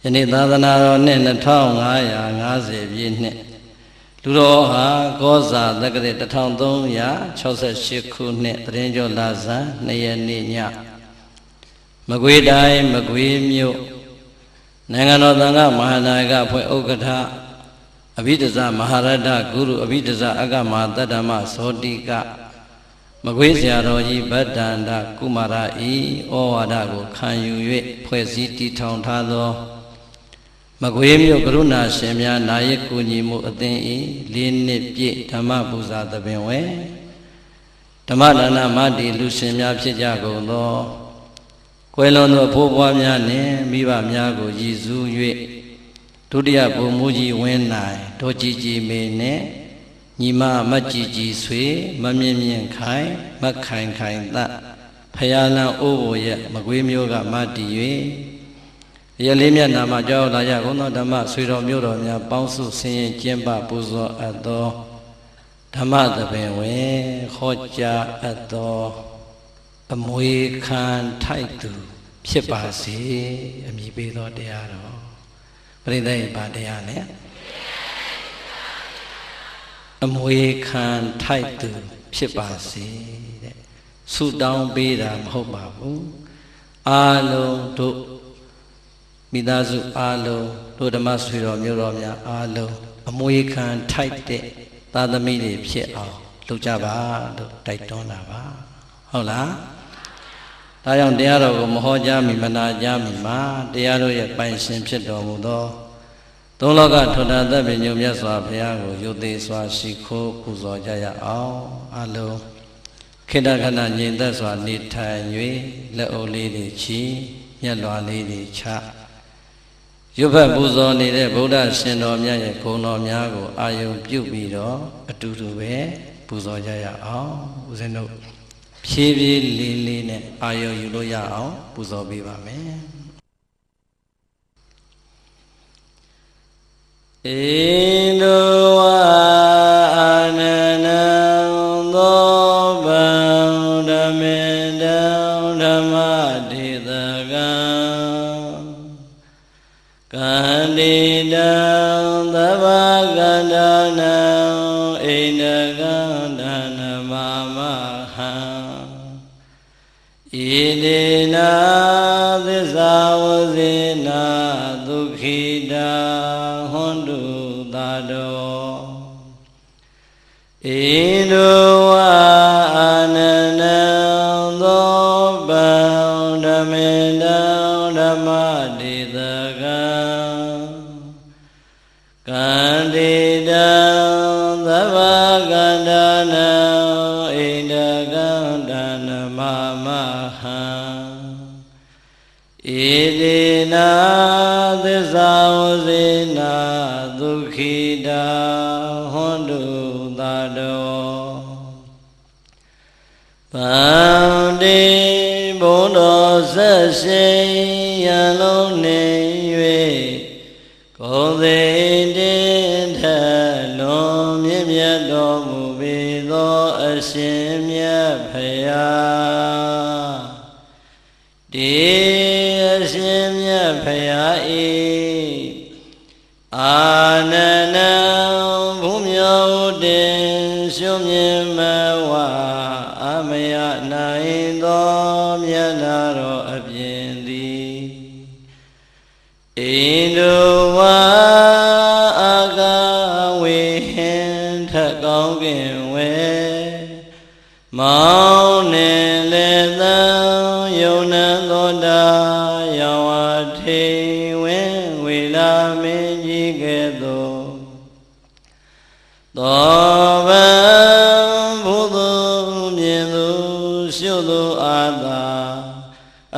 ယနေ့သာသနာတော်နှစ်2550ပြည့်နှစ်လူတော်ဟာကောဇာတက္ကရာ1368ခုနှစ်သရင်ကျော်လာဇန်2ရက်နေ့ညမကွေးတိုင်းမကွေးမြို့နိုင်ငံတော်သံဃာမဟာနာယကအဖွဲ့ဥက္ကဋ္ဌအဘိဓဇမဟာရတ္တဂုရုအဘိဓဇအက္ကမဟာတတ္တမဇောတိကမကွေးဆရာတော်ကြီးဗတ္တန္တကုမာရဤဩဝါဒကိုခံယူ၍ဖွဲ့စည်းတည်ထောင်ထားသောမကွေးမြို့ကရုဏာရှင်များနာယကူညီမှုအသင်းဤ4နှစ်ပြည့်ဓမ္မပူဇာသဘင်ဝဲဓမ္မဒါနမတ္တိလူရှင်များဖြစ်ကြကုန်သောကွယ်လွန်သောဘိုးဘွားများနှင့်မိဘများကိုရည်စူး၍ဒုတိယဘုံမူကြီးဝင်းနိုင်ဒေါ်ကြည်ကြည်မေနှင့်ညီမမကြည်ကြည်ဆွေမမြင့်မြင့်ခိုင်မခိုင်ခိုင်သဖယားလန်အိုးဘိုရဲ့မကွေးမျိုးကမတည်၍ရလေးမြတ်နာမှာကြောက်လာရကုန်သောဓမ္မဆွေတော်မျိုးတော်များပေါင်းစုဆင်းရဲကျင့်ပပူဇော်အပ်သောဓမ္မသဘင်ဝင်ဟောကြားအပ်သောအမွေခံထိုက်သူဖြစ်ပါစေအမည်ပေးသောတရားတော်ပရိသတ်ဘာတရားလဲအမွေခံထိုက်သူဖြစ်ပါစေတဲ့ဆုတောင်းပေးတာမဟုတ်ပါဘူးအားလုံးတို့မိသားစုအားလုံးတို့ဓမ္မဆွေတော်မျိုးတော်များအားလုံးအမွေခံထိုက်တဲ့သာသမီတွေဖြစ်အောင်လုပ်ကြပါလို့တိုက်တွန်းတာပါဟုတ်လားဒါကြောင့်တရားတော်ကိုမဟောကြားမီမနာကြားမီမှာတရားတို့ရဲ့ပိုင်ရှင်ဖြစ်တော်မူသောသုံးလောကထွဋ္ဌာသက်ပင်ညုံမြတ်စွာဘုရားကိုယုတ်သေးစွာရှိခိုးပူဇော်ကြရအောင်အလုံးခေတ္တခဏငြိမ်သက်စွာနေထိုင်၍လက်အုပ်လေးတွေချီမျက်လွှာလေးတွေချရုပ်ဖက်ပူဇော်နေတဲ့ဗုဒ္ဓရှင်တော်မြတ်ရဲ့ဂုဏ်တော်များကိုအာယုံပြုပြီးတော့အတူတူပဲပူဇော်ကြရအောင်ဦးဇင်းတို့ဖြည်းဖြည်းလေးလေးနဲ့အာယုံယူလို့ရအောင်ပူဇော်ပေးပါမယ်ဣန္ဒဝအာနနံသောဗံဓမ္မေတံဓမ္မဒေသကံကန္တိတံသဗ္ဗကန္တနံဣန္ဒကန္တနမမဟံဣတိနာသစ္စာဝဇေနာဒုက္ခိတာဟွန်တုသာတောဣန္ဒဝအာနနံသောဗံဓမ္မေတံဓမ္မဒေသကံကန္တိတံသဗ္ဗကန္တနံဣန္ဒကန္တနမမဟံဣတိနာသစ္စာဝဇေနာဒုက္ခိတာဟွန်တုသာတောဗန္တိဘုံတော်ဆက်ရှိရန်လုံးနေ၍ကိုယ်သိတင်ထလွန်မြင့်မြတ်တော်မူပေသောအရှင်မြတ်ဖရာတေအရှင်မြတ်ဖရာဤအာနန္ဒံဘုမြောတင်ရှုမြင်မဝအမယနိုင်သောမြတ်နာတော်အပြင်သည်ဣန္ဒဝါအာကဝေဟင်ထကောင်းကင်ဝဲမောင်းနေလေသံယုံနံသောတာယောဝထေဝင်းဝေလာမင်းကြီးကဲ့သို့သောဗံဘုသူမြင်သူရှုသူအာသာ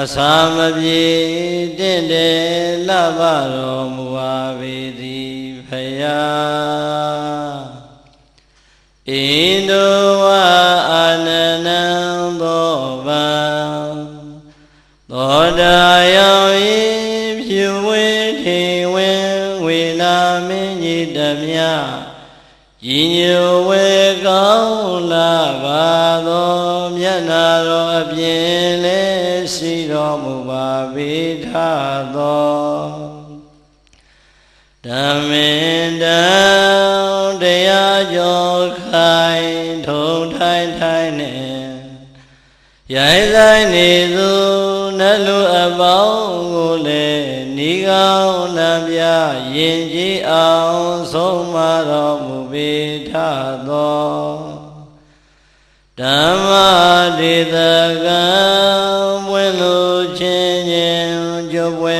အစာမပြေတင့်တယ်လဘတော်မူပါပေသည်ဖယားဣန္ဒဝအာနနံသောဗံသောတာယောဤဖြူဝေထေဝင်းဝေလာမင်းကြီးတမြညီညွတ်ဝေကောင်းလာပါသောမျက်နာတော်အပြင်လည်းရှိတော်မူပါပေထသော ဓမ္မေတံတရားကျော်ခိုင်ထုံထိုင်ထိုင်နဲ့ရိုင်းဆိုင်နေသူနတ်လူအပေါင်းကိုလည်းဤကောင်းနံပြယင်ကြည်အောင်ဆုံးမတော်မူပေထသောဓမ္မဒေသကံပွင့်လို့ချင်းချင်းကြွပွဲ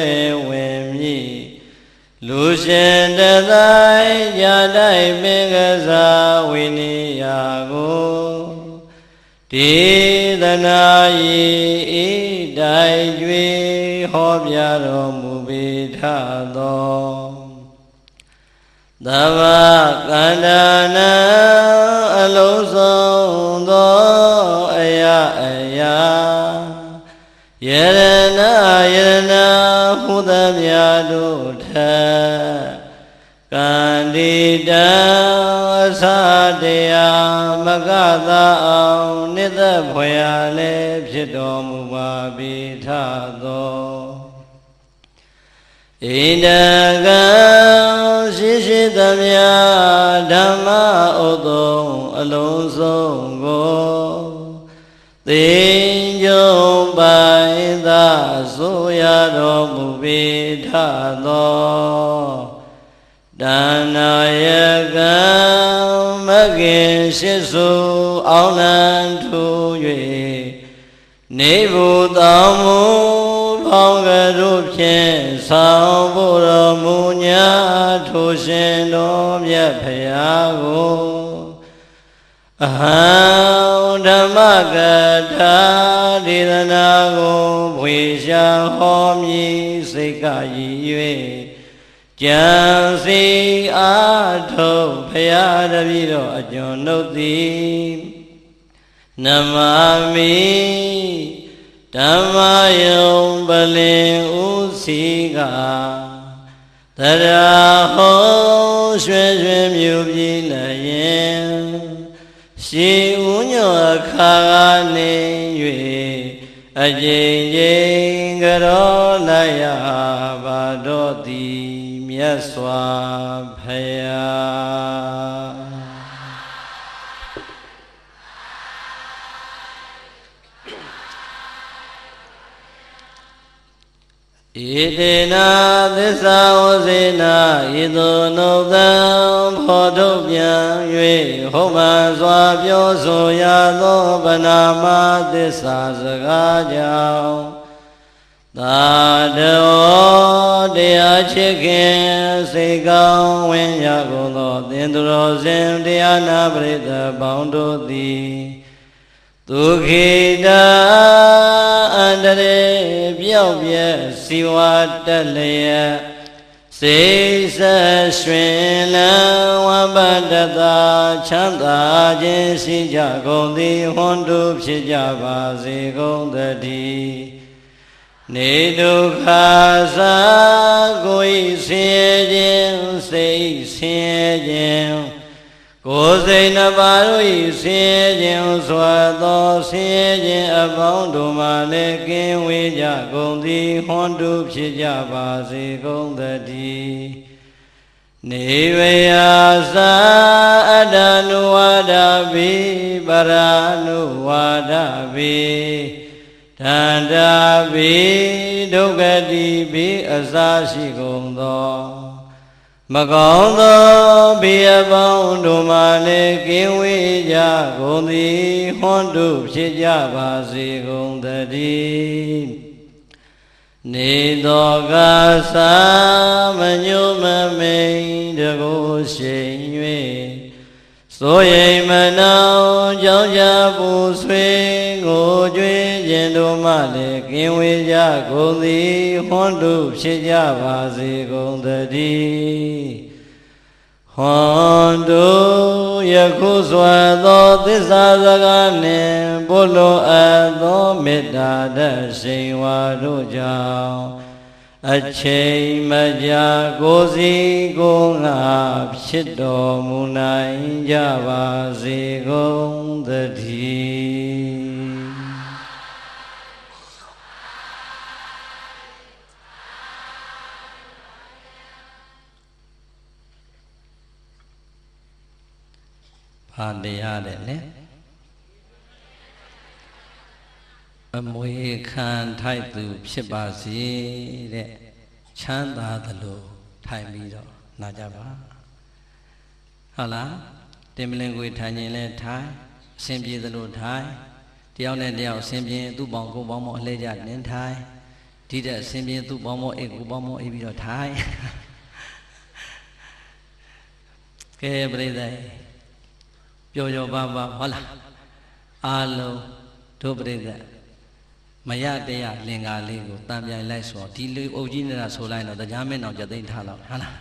ဝင်မြည်လူရှင်တတိုင်းญาတိုင်းပင်ကစားဝိနည်းယာကိုဒေသနာယေဤတိုင်ကျွေဟောပြတော်မူပေထသောသဗ္ဗကန္တနာအလုံးစုံသောအရာယရဏဟူသမျှတို့ထကန္တိတံအစတရားမကသာအောင်နိသဖွယ်ရလည်းဖြစ်တော်မူပါပေထသောဣန္ဒကံရှိရှိသမျှဓမ္မဥသုံးအလုံးစုံကိုသိကြုံပိုင်သာဆိုရတော်မူပေထသောတဏ္ဍာယကံမဂ္ဂင်ရှိစုအောင်လံထူ၍နေဘူးတောင်းမူဖောင်းကတို့ဖြင့်ဆောင်ဖို့တော်မူညာထိုရှင်တော်မြတ်ဖရာကိုအဟံဓမ္မကထာဒေသနာကိုဝေရှာဟောမည်စိတ်ကရည်၍ကြံစီအားထုတ်ဖရာတပည့်တော်အကျွန်ုပ်သည်နမမိဓမ္မယုံပလင်ဥစီကတရာဟောရွှေရွှေမြူပြည်လည်းရင်ရှေးဥညောအခါကနေ၍အကျဉ်းချင်းကြောလိုက်ရပါတော့သည်မြတ်စွာဘုရားဣတေနာသစ္စာဝစေနာဣသောနုသံဖောထုတ်ပြန်၍ဟောမှန်စွာပြောဆိုရသောဗနာမသစ္စာစကားကြောင့်သာတောတရားချစ်ခင်စိတ်ကောင်းဝင်ရကုန်သောသင်္သူတော်စင်တရားနာပရိသတ်ပေါင်းတို့သည်ဒုက္ခိတာအန္တရေပြောက်ပြက်စီဝါတက်လျက်စိတ်ဆက်ရွှင်လန်းဝမ်းပတ္တသာချမ်းသာခြင်းရှိကြကုန်သည်ဟွန်တုဖြစ်ကြပါစေကုန်သတည်းနေဒုက္ခသာကိုယ်ဆင်းရဲခြင်းစိတ်ဆင်းရဲခြင်းကိုယ်စိတ်နှပါတို့၏ဆင်းရဲခြင်းစွာသောဆင်းရဲခြင်းအပေါင်းတို့မှလည်းကင်းဝေးကြကုန်သည်ဟွန်တုဖြစ်ကြပါစေကုန်သတည်းနေဝယသာအတ္တနုဝါဒပိပရာနုဝါဒပိတန္တာပိဒုက္ခတိပိအစရှိကုန်သောမကောင်းသောဘေးအပေါင်းတို့မှလည်းကင်းဝေးကြကုန်သည်ဟွန်တုဖြစ်ကြပါစေကုန်သတည်းနေသောကသာမညုမမိန်တကိုရှိန်၍ဆိုရိမ်မနောကြောင့်ကြပူဆွေးကိုကြွေးခြင်းတို့မှလည်းကင်းဝေးကြကုန်သည်ဟွန်တုဖြစ်ကြပါစေကုန်သတည်းဟွန်တုယခုစွာသောသစ္စာစကားနှင့်ဘုလိုအပ်သောမေတ္တာတရှိန်ဝါတို့ကြောင့်အချိန်မကြာကိုယ်စီကိုယ်ငါဖြစ်တော်မူနိုင်ကြပါစေကုန်သတည်း ဟာတရားတဲ့လေအမွေခံထိုက်သူဖြစ်ပါစေတဲ့ချမ်းသာသလိုထိုင်ပြီးတော့နာကြပါဟုတ်လားတင်မလင်ကိုထိုင်ရင်လဲထိုင်အစဉ်ပြေသလိုထိုင်တယောက်နဲ့တယောက်အစဉ်ပြေသူ့ပေါင်းကိုပေါင်းမအလှည့်ကြနင်းထိုင်ဒီတဲ့အစဉ်ပြေသူ့ပေါင်းမအိတ်ကိုပေါင်းမအိတ်ပြီးတော့ထိုင်ကဲပြိဿပျော်ပျော်ပါပါဟုတ်လားအားလုံးတို့ပြိဿမရတရားလင်္ကာလေးကိုတံပြိုင်လိုက်ဆိုဒီလူအုပ်ကြီးနေတာဆိုလိုက်တော့တရားမင်းအောင်ကြသိမ်းထားတော့ဟုတ်လား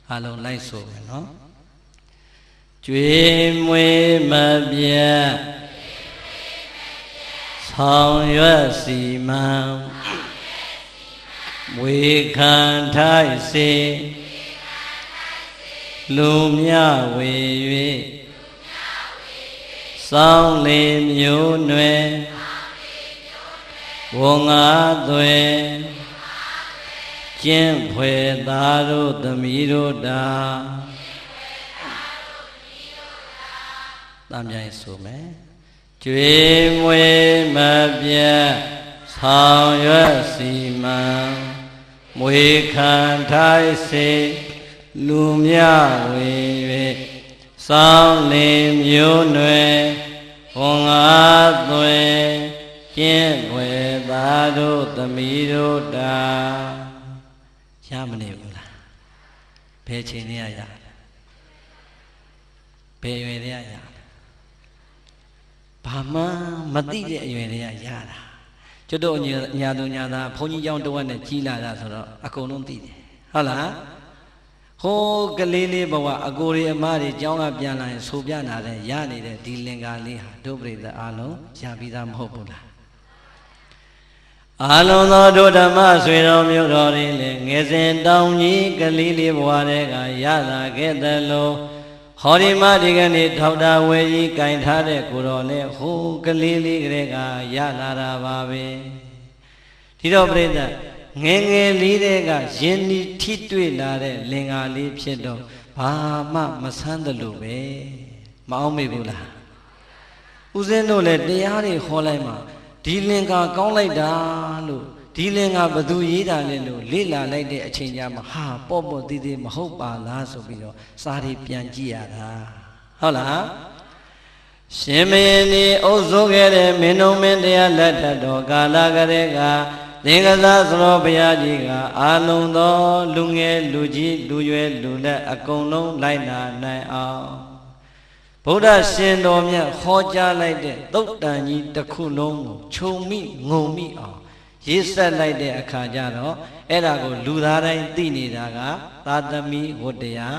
အားလုံးလိုက်ဆိုမယ်နော်ကျွေးမွေးမပြတ်ဆောင်ရွက်စီမံဝေခံထိုက်စေလူမြဝေ၍စောင်းလေမျိုးနွယ်ဝငါသွဲကျင့်ဖွယ်သားတို့သမီးတို့တာတမ်းပြိုင်ဆိုမယ်ကျွေးမွေးမပြတ်ဆောင်ရွက်စီမံမွေခံထိုက်စေလူမြဝေ၍စောင်းလေမျိုးနွယ်ဝငါသွဲကျင့်ွယ်သားတို့သမီးတို့တာရမနေဘူးလားဘယ်ချိန်နဲ့ရဘယ်ရွယ်နဲ့ရဘာမှမသိတဲ့အရွယ်တွေကရတာကျွတ်တို့ညာသူညာသားဘုန်းကြီးကျောင်းတဝက်နဲ့ကြီးလာတာဆိုတော့အကုန်လုံးသိတယ်ဟုတ်လားဟိုးကလေးလေးဘဝအကိုရီအမတွေကျောင်းကပြန်လာရင်ဆိုပြနာတဲ့ရနေတဲ့ဒီလင်္ကာလေးဟာဒုပရိသအားလုံးရပြီးသားမဟုတ်ဘူးလားအာလုံးသောဒုဓမ္မဆွေတော်မျိုးတော်တွေလည်းငယ်စဉ်တောင်ကြီးကလေးလေးဘဝတည်းကရလာခဲ့တယ်လို့ဟောဒီမဒီကနေ့ထောက်တာဝဲကြီးကင်ထားတဲ့ကိုတော်လည်းဟိုးကလေးလေးကလေးကရလာတာပါပဲဒီတော့ပြိဿငယ်ငယ်လေးတဲ့ကယဉ်ဤထိတွေ့လာတဲ့လင်္ကာလေးဖြစ်တော့ဘာမှမဆန်းသလိုပဲမအောင်မေဘူးလားဦးဇင်းတို့လည်းတရားတွေဟောလိုက်မှာဒီလင်္ကာကောင်းလိုက်တာလို့ဒီလင်္ကာဘသူရေးတာလဲလို့လေ့လာလိုက်တဲ့အချိန်ကျမှဟာပေါ့ပေါ့သေးသေးမဟုတ်ပါလားဆိုပြီးတော့စာတွေပြန်ကြည့်ရတာဟုတ်လားရှင်မင်းဒီအုပ်စိုးခဲ့တဲ့မင်းတော်မင်းတရားလက်ထက်တော်ကာလကလေးကသင်္ကစားသရောဘုရားကြီးကအာလုံးသောလူငယ်လူကြီးလူရွယ်လူလက်အကုန်လုံးလိုက်နာနိုင်အောင်ဗုဒ္ဓရှင်တော်မြတ်ဟောကြားလိုက်တဲ့သုတ်တန်ကြီးတစ်ခုလုံးကိုခြုံမိငုံမိအောင်ရေးဆက်လိုက်တဲ့အခါကျတော့အဲ့ဒါကိုလူသားတိုင်းသိနေတာကသာသမီဝတ္တရား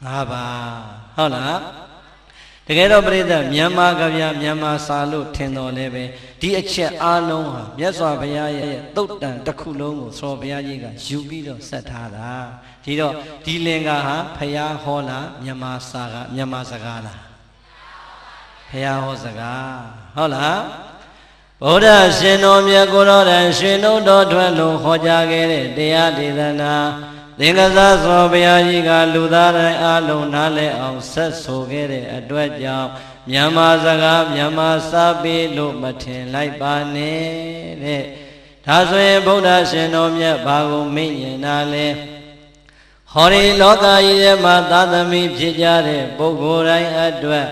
၅ပါးဟုတ်လားတကယ်တော့ပြိဿမြန်မာကဗျာမြန်မာစာလို့ထင်တော်လဲပဲဒီအချက်အားလုံးဟာမြတ်စွာဘုရားရဲ့သုတ်တန်တစ်ခုလုံးကိုသောဘုရားကြီးကယူပြီးတော့ဆက်ထားတာဒီတော့ဒီလင်္ကာဟာဘုရားဟောလားမြန်မာစာကမြန်မာစကားလားဘုရားဟောစကားဟုတ်လားဗုဒ္ဓရှင်တော်မြတ်ကိုတော်တိုင်ရှင်တို့တော်ထွက်လို့ဟောကြားခဲ့တဲ့တရားဒေသနာသင်္ကစားသောဘုရားကြီးကလူသားတိုင်းအားလုံးနားလည်အောင်ဆက်ဆိုခဲ့တဲ့အတွက်ကြောင့်မြန်မာစကားမြန်မာစာပေလို့မထင်လိုက်ပါနဲ့တဲ့ဒါဆိုရင်ဗုဒ္ဓရှင်တော်မြတ်ဘာကိုမိန့်ရင်နာလဲဟောဒီလောကကြီးထဲမှာသာသမီဖြစ်ကြတဲ့ပုဂ္ဂိုလ်တိုင်းအတွက်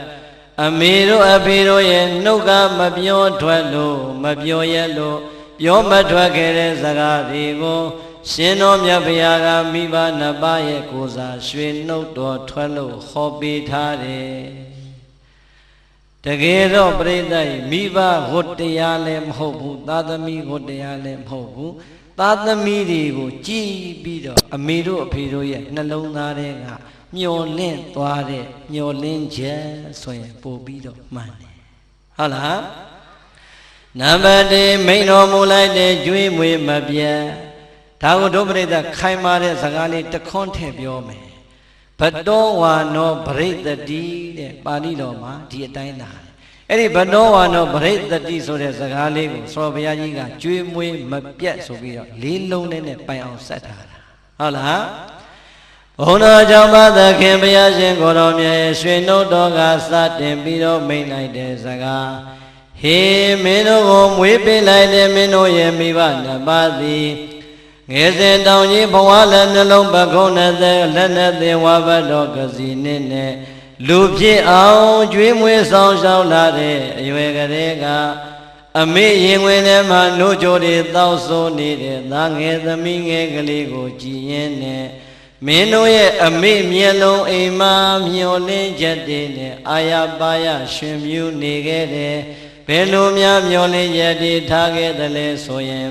အမေတို့အဖေတို့ရဲ့နှုတ်ကမပြောထွက်လို့မပြောရလို့ပြောမထွက်ခဲ့တဲ့စကားတွေကိုရှင်တော်မြတ်ဘုရားကမိဘနှစ်ပါးရဲ့ကိုယ်စားရွှေနှုတ်တော်ထွက်လို့ဟောပေးထားတယ်တကယ်တော့ပြိဿမိဘဝတ္တရားလည်းမဟုတ်ဘူးသာသမီဝတ္တရားလည်းမဟုတ်ဘူးသာသမီတွေကိုကြည်ပြီးတော့အမေတို့အဖေတို့ရဲ့နှလုံးသားထဲကမျောလင့်သွားတဲ့မျောလင့်ချက်ဆိုရင်ပို့ပြီးတော့မှန်တယ်ဟုတ်လားနံပါတ်1မိန်တော်မူလိုက်တဲ့ကျွေးမွေးမပြတ်ဒါကိုဒုပရိသခိုင်မာတဲ့စကားလေးတခွန်းထည့်ပြောမယ်ဘတောဝါနောပရိသတိတဲ့ပါဠိတော်မှာဒီအတိုင်းလာအဲ့ဒီဘတောဝါနောပရိသတိဆိုတဲ့စကားလေးကိုသောဘုရားကြီးကကျွေးမွေးမပြတ်ဆိုပြီးတော့လေးလုံးနဲ့ပိုင်အောင်ဆက်ထားတာဟုတ်လားဘ ဘုံတော်ကြောင့်ပါသခင်ဘုရားရှင်ကိုတော်မြတ်ရွှေနှုတ်တော်ကစတင်ပြီးတော့မိန့်လိုက်တဲ့စကားဟေမင်းတို့ကိုမွေးပေးလိုက်တဲ့မင်းတို့ရဲ့မိဘနှစ်ပါးသည်ငယ်စဉ်တောင်ကြီးဘဝလည်းနှလုံးပခုံးနဲ့လက်နဲ့သင်ဝါဘတ်တော်ကစီနဲ့လူဖြစ်အောင်ကျွေးမွေးဆောင်ရှောက်လာတဲ့အရွယ်ကလေးကအမေရင်ဝင်ထဲမှာနှုတ်ကြိုတွေတောက်ဆိုးနေတဲ့သားငယ်သမီးငယ်ကလေးကိုကြည်ရင်နဲ့မင်းတို့ရဲ့အမေမျက်လုံးအိမ်မှာမျောလင်းချက်တွေနဲ့အာရပါရရှင်မြူးနေခဲ့တယ်ဘယ်လိုများမျောလင်းချက်တွေထားခဲ့သလဲဆိုရင်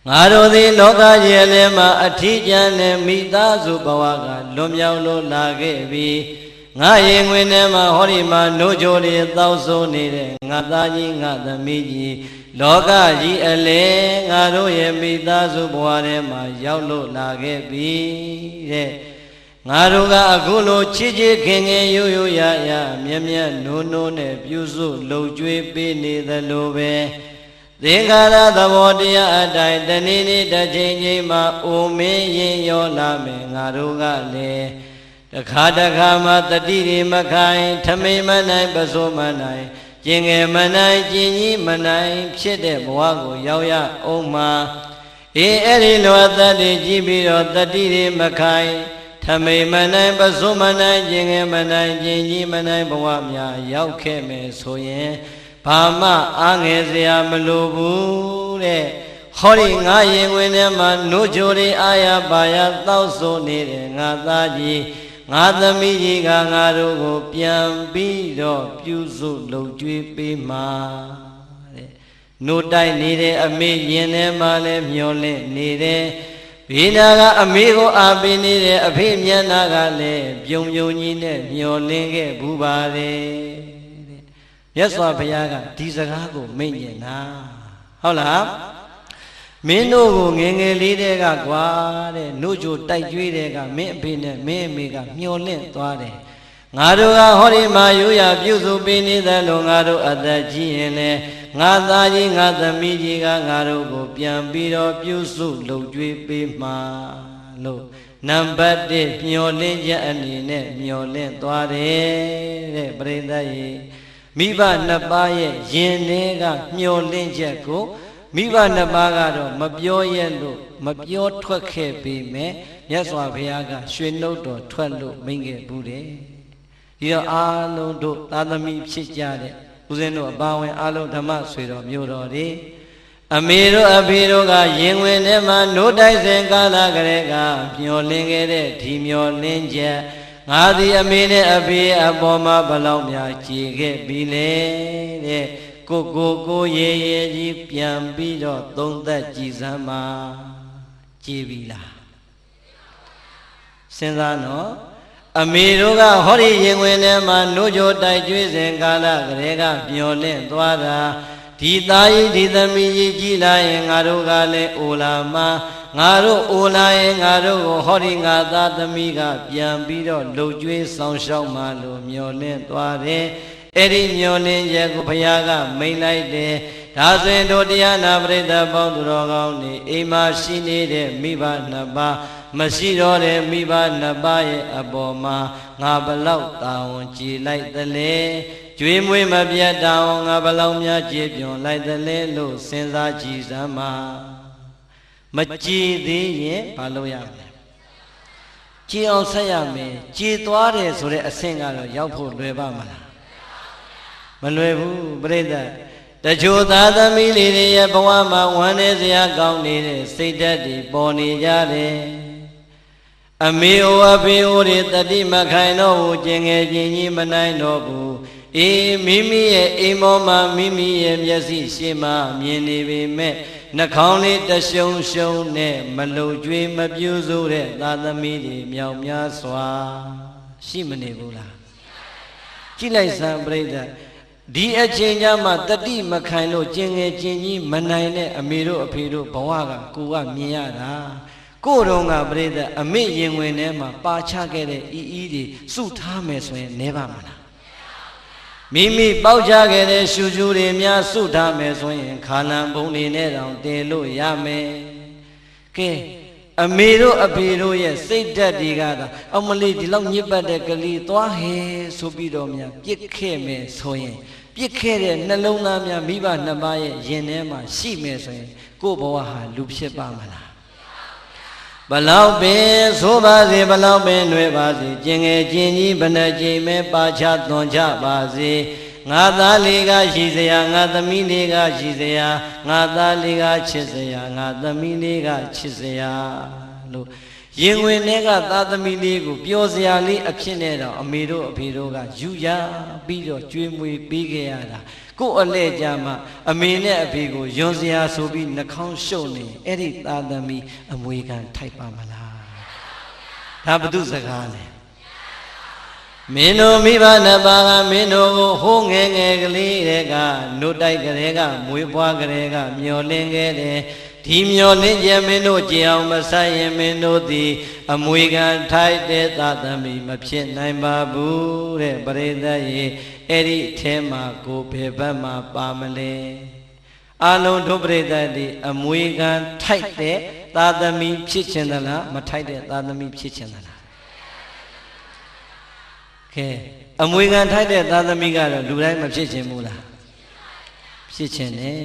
ငါတို့သည်လောကကြီးထဲမှာအထီးကျန်တဲ့မိသားစုဘဝကလွန်မြောက်လို့လာခဲ့ပြီးငါရင်ဝင်ထဲမှာဟောဒီမှာနှုတ်ကြိုတွေတောက်ဆိုးနေတဲ့ငါသားကြီးငါသမီးကြီးလောကကြီးအလဲငါတို့ရဲ့မိသားစုဘဝထဲမှာရောက်လို့လာခဲ့ပြီတဲ့ငါတို့ကအခုလိုချစ်ချစ်ခင်ခင်ရိုးရိုးရရမြတ်မြတ်နိုးနိုးနဲ့ပြုစုလှုပ်ကြွေးပေးနေသလိုပဲသင်္ခါရသဘောတရားအတိုင်းတနေ့နေ့တစ်ချိန်ချိန်မှာအိုမင်းရင်ရောလာမယ်ငါတို့ကလည်းတခါတခါမှတတိတွေမခိုင်ထမိန်မနိုင်ပစိုးမနိုင်ကျင်ငယ်မနိုင်ကျင်ကြီးမနိုင်ဖြစ်တဲ့ဘဝကိုရောက်ရအောင်မှာအဲ့ဒီလိုအသက်တွေကြည့်ပြီးတော့တတိတွေမခိုင်ထမိန်မနိုင်ပစိုးမနိုင်ကျင်ငယ်မနိုင်ကျင်ကြီးမနိုင်ဘဝများရောက်ခဲ့မယ်ဆိုရင်ဘာမှအားငယ်စရာမလိုဘူးတဲ့ဟောဒီငါရင်ဝင်ထဲမှာနှုတ်ကြိုတွေအာရပါရတောက်ဆိုနေတဲ့ငါသားကြီးငါသမီးကြီးကငါတို့ကိုပြန်ပြီးတော့ပြုစုလုပ်ကြွေးပေးမှာတဲ့နှုတ်တိုက်နေတဲ့အမေရင်ထဲမှာလည်းမျောလင့်နေတယ်ဘေးနာကအမေကိုအားပေးနေတဲ့အဖေမျက်နာကလည်းပြုံပြုံကြီးနဲ့မျောလင့်ခဲ့ဘူးပါတယ်တဲ့မြတ်စွာဘုရားကဒီစကားကိုမိန့်ညင်တာဟုတ်လားမင်းတို့ကိုငယ်ငယ်လေးတဲ့ကကွာတဲ့နှုတ်ကြိုတိုက်ကြွေးတဲ့ကမင်းအဖေနဲ့မင်းအမေကမျောလင့်သွားတယ်ငါတို့ကဟောဒီမှာရိုးရပြုစုပေးနေတယ်လို့ငါတို့အသက်ကြီးရင်လေငါသားကြီးငါသမီးကြီးကငါတို့ကိုပြန်ပြီးတော့ပြုစုလုပ်ကြွေးပေးမှာလို့နံပါတ်1မျောလင့်ချက်အနေနဲ့မျောလင့်သွားတယ်တဲ့ပရိသတ်ရေမိဘနှစ်ပါးရဲ့ယင်တွေကမျောလင့်ချက်ကိုမိဘနှစ်ပါးကတော့မပြောရဲလို့မပြောထွက်ခဲ့ပေမဲ့မြတ်စွာဘုရားကရွှေနှုတ်တော်ထွက်လို့မိန့်ခဲ့ဘူးတယ်ဒီတော့အားလုံးတို့သာသမီဖြစ်ကြတဲ့ဦးဇင်းတို့အပါဝင်အားလုံးဓမ္မဆွေတော်မျိုးတော်တွေအမေတို့အဖေတို့ကရင်ဝင်ထဲမှာနိုးတိုက်စဉ်ကာလကလေးကမျောလင်းခဲ့တဲ့ဒီမျောလင်းချက်ငါသည်အမေနဲ့အဖေအပေါ်မှာဘလောက်များကြည်ခဲ့ပြီလေတဲ့ကိုရေကြီးပြန်ပြီးတော့သုံးသက်ကြည်စမ်းမှာကြည်ပြီလားစဉ်းစားနော်အမေတို့ကဟောဒီရင်ဝင်ထဲမှာနှုတ်ကြိုတိုက်ကြွေးစဉ်ကာလကလေးကမျောလင့်သွားတာဒီသားကြီးဒီသမီးကြီးကြည်လာရင်ငါတို့ကလည်းအိုလာမှာငါတို့အိုလာရင်ငါတို့ကိုဟောဒီငါသားသမီးကပြန်ပြီးတော့လှုပ်ကြွေးဆောင်ရှောက်မှလို့မျောလင့်သွားတယ်အဲ့ဒီမျောလင့်ချက်ကိုဘုရားကမိန့်လိုက်တယ်ဒါဆိုရင်တို့တရားနာပရိသတ်ပေါင်းသူတော်ကောင်းတွေအိမ်မှာရှိနေတဲ့မိဘနှစ်ပါးမရှိတော့တဲ့မိဘနှစ်ပါးရဲ့အပေါ်မှာငါဘလောက်တာဝန်ကြည်လိုက်သလဲကျွေးမွေးမပြတ်တာဝန်ငါဘလောက်များကြည်ပြွန်လိုက်သလဲလို့စဉ်းစားကြည့်စမ်းပါမကြည်သေးရင်ဘာလုပ်ရမလဲကြည်အောင်ဆက်ရမယ်ကြည်သွားတယ်ဆိုတဲ့အဆင့်ကတော့ရောက်ဖို့လွယ်ပါမလားမလွယ်ဘူးပြိဿတချို့သားသမီးလေးတွေရဲ့ဘဝမှာဝမ်းနည်းစရာကောင်းနေတဲ့စိတ်ဓာတ်တွေပေါ်နေကြတယ်အမေအိုအဖေအိုတွေတတိမခိုင်တော့ဘူးကျင်ငယ်ချင်းကြီးမနိုင်တော့ဘူးအေးမိမိရဲ့အိမ်ပေါ်မှာမိမိရဲ့မျက်စိရှေ့မှာမြင်နေပေမဲ့နှာခေါင်းလေးတရှုံရှုံနဲ့မလုံကျွေးမပြူးစိုးတဲ့သားသမီးတွေမြောက်များစွာရှိမနေဘူးလားကြည့်လိုက်စမ်းပြိဿဒီအချိန်ကျမှတတိမခိုင်လို့ကျင်ငယ်ချင်းကြီးမနိုင်တဲ့အမေတို့အဖေတို့ဘဝကကိုကမြင်ရတာကိုယ်တော်ကပြိဿအမေရင်ဝင်ထဲမှာပါချခဲ့တဲ့အီးတွေစုထားမယ်ဆိုရင်နေပါမလားမိမိပေါက်ချခဲ့တဲ့ရှူရှူတွေများစုထားမယ်ဆိုရင်ခါလံပုံတွေနဲ့တောင်တည်လို့ရမယ်ကဲ အမေတို့အဖေတို့ရဲ့စိတ်ဓာတ်တွေကအောက်မလေးဒီလောက်ညစ်ပတ်တဲ့ကလေးသွားဟဲဆိုပြီးတော့များပြစ်ခဲ့မယ်ဆိုရင်ပြစ်ခဲ့တဲ့နှလုံးသားများမိဘနှစ်ပါးရဲ့ရင်ထဲမှာရှိမယ်ဆိုရင်ကိုယ့်ဘဝဟာလူဖြစ်ပါမလားဘလောက်ပင်ဆိုပါစေဘလောက်ပင်ຫນွေပါစေကျင်ငယ်ကျင်ကြီးဘယ်နှကြိမ်မဲပါချသွန်ချပါစေငါသားလေးကရှိစရာငါသမီးလေးကရှိစရာငါသားလေးကချစ်စရာငါသမီးလေးကချစ်စရာလို့ရင်ဝင်တွေကသားသမီးလေးကိုပျော်စရာလေးအဖြစ်နဲ့တော့အမေတို့အဖေတို့ကယူရပြီးတော့ကျွေးမွေးပေးခဲ့ရတာကို့အလဲကြမှာအမေနဲ့အဖေကိုယွန်စရာဆိုပြီးနှာခေါင်းရှုပ်နေအဲ့ဒီသားသမီးအမွေခံထိုက်ပါမလားဒါဘု து စကားလဲမင်းတို့မိဘနှစ်ပါးကမင်းတို့ကိုဟိုးငယ်ငယ်ကလေးတွေကနှုတ်တိုက်ကလေးကမွေးဖွားကလေးကမျောလင်းခဲ့တယ်ဒီမျောလင်းခြင်းမင်းတို့ကြည်အောင်မဆိုင်ရင်မင်းတို့သည်အမွေခံထိုက်တဲ့သာသမီမဖြစ်နိုင်ပါဘူးတဲ့ပရိသတ်ရေအဲ့ဒီအထဲမှာကိုဘယ်ဘက်မှာပါမလဲအလုံးတို့ပရိသတ်ဒီအမွေခံထိုက်တဲ့သာသမီဖြစ်ခြင်းသလားမထိုက်တဲ့သာသမီဖြစ်ခြင်းသလားကဲအမွေခံထိုက်တဲ့သာသမီကတော့လူတိုင်းမဖြစ်ခြင်းဘူးလားဖြစ်ခြင်းနဲ့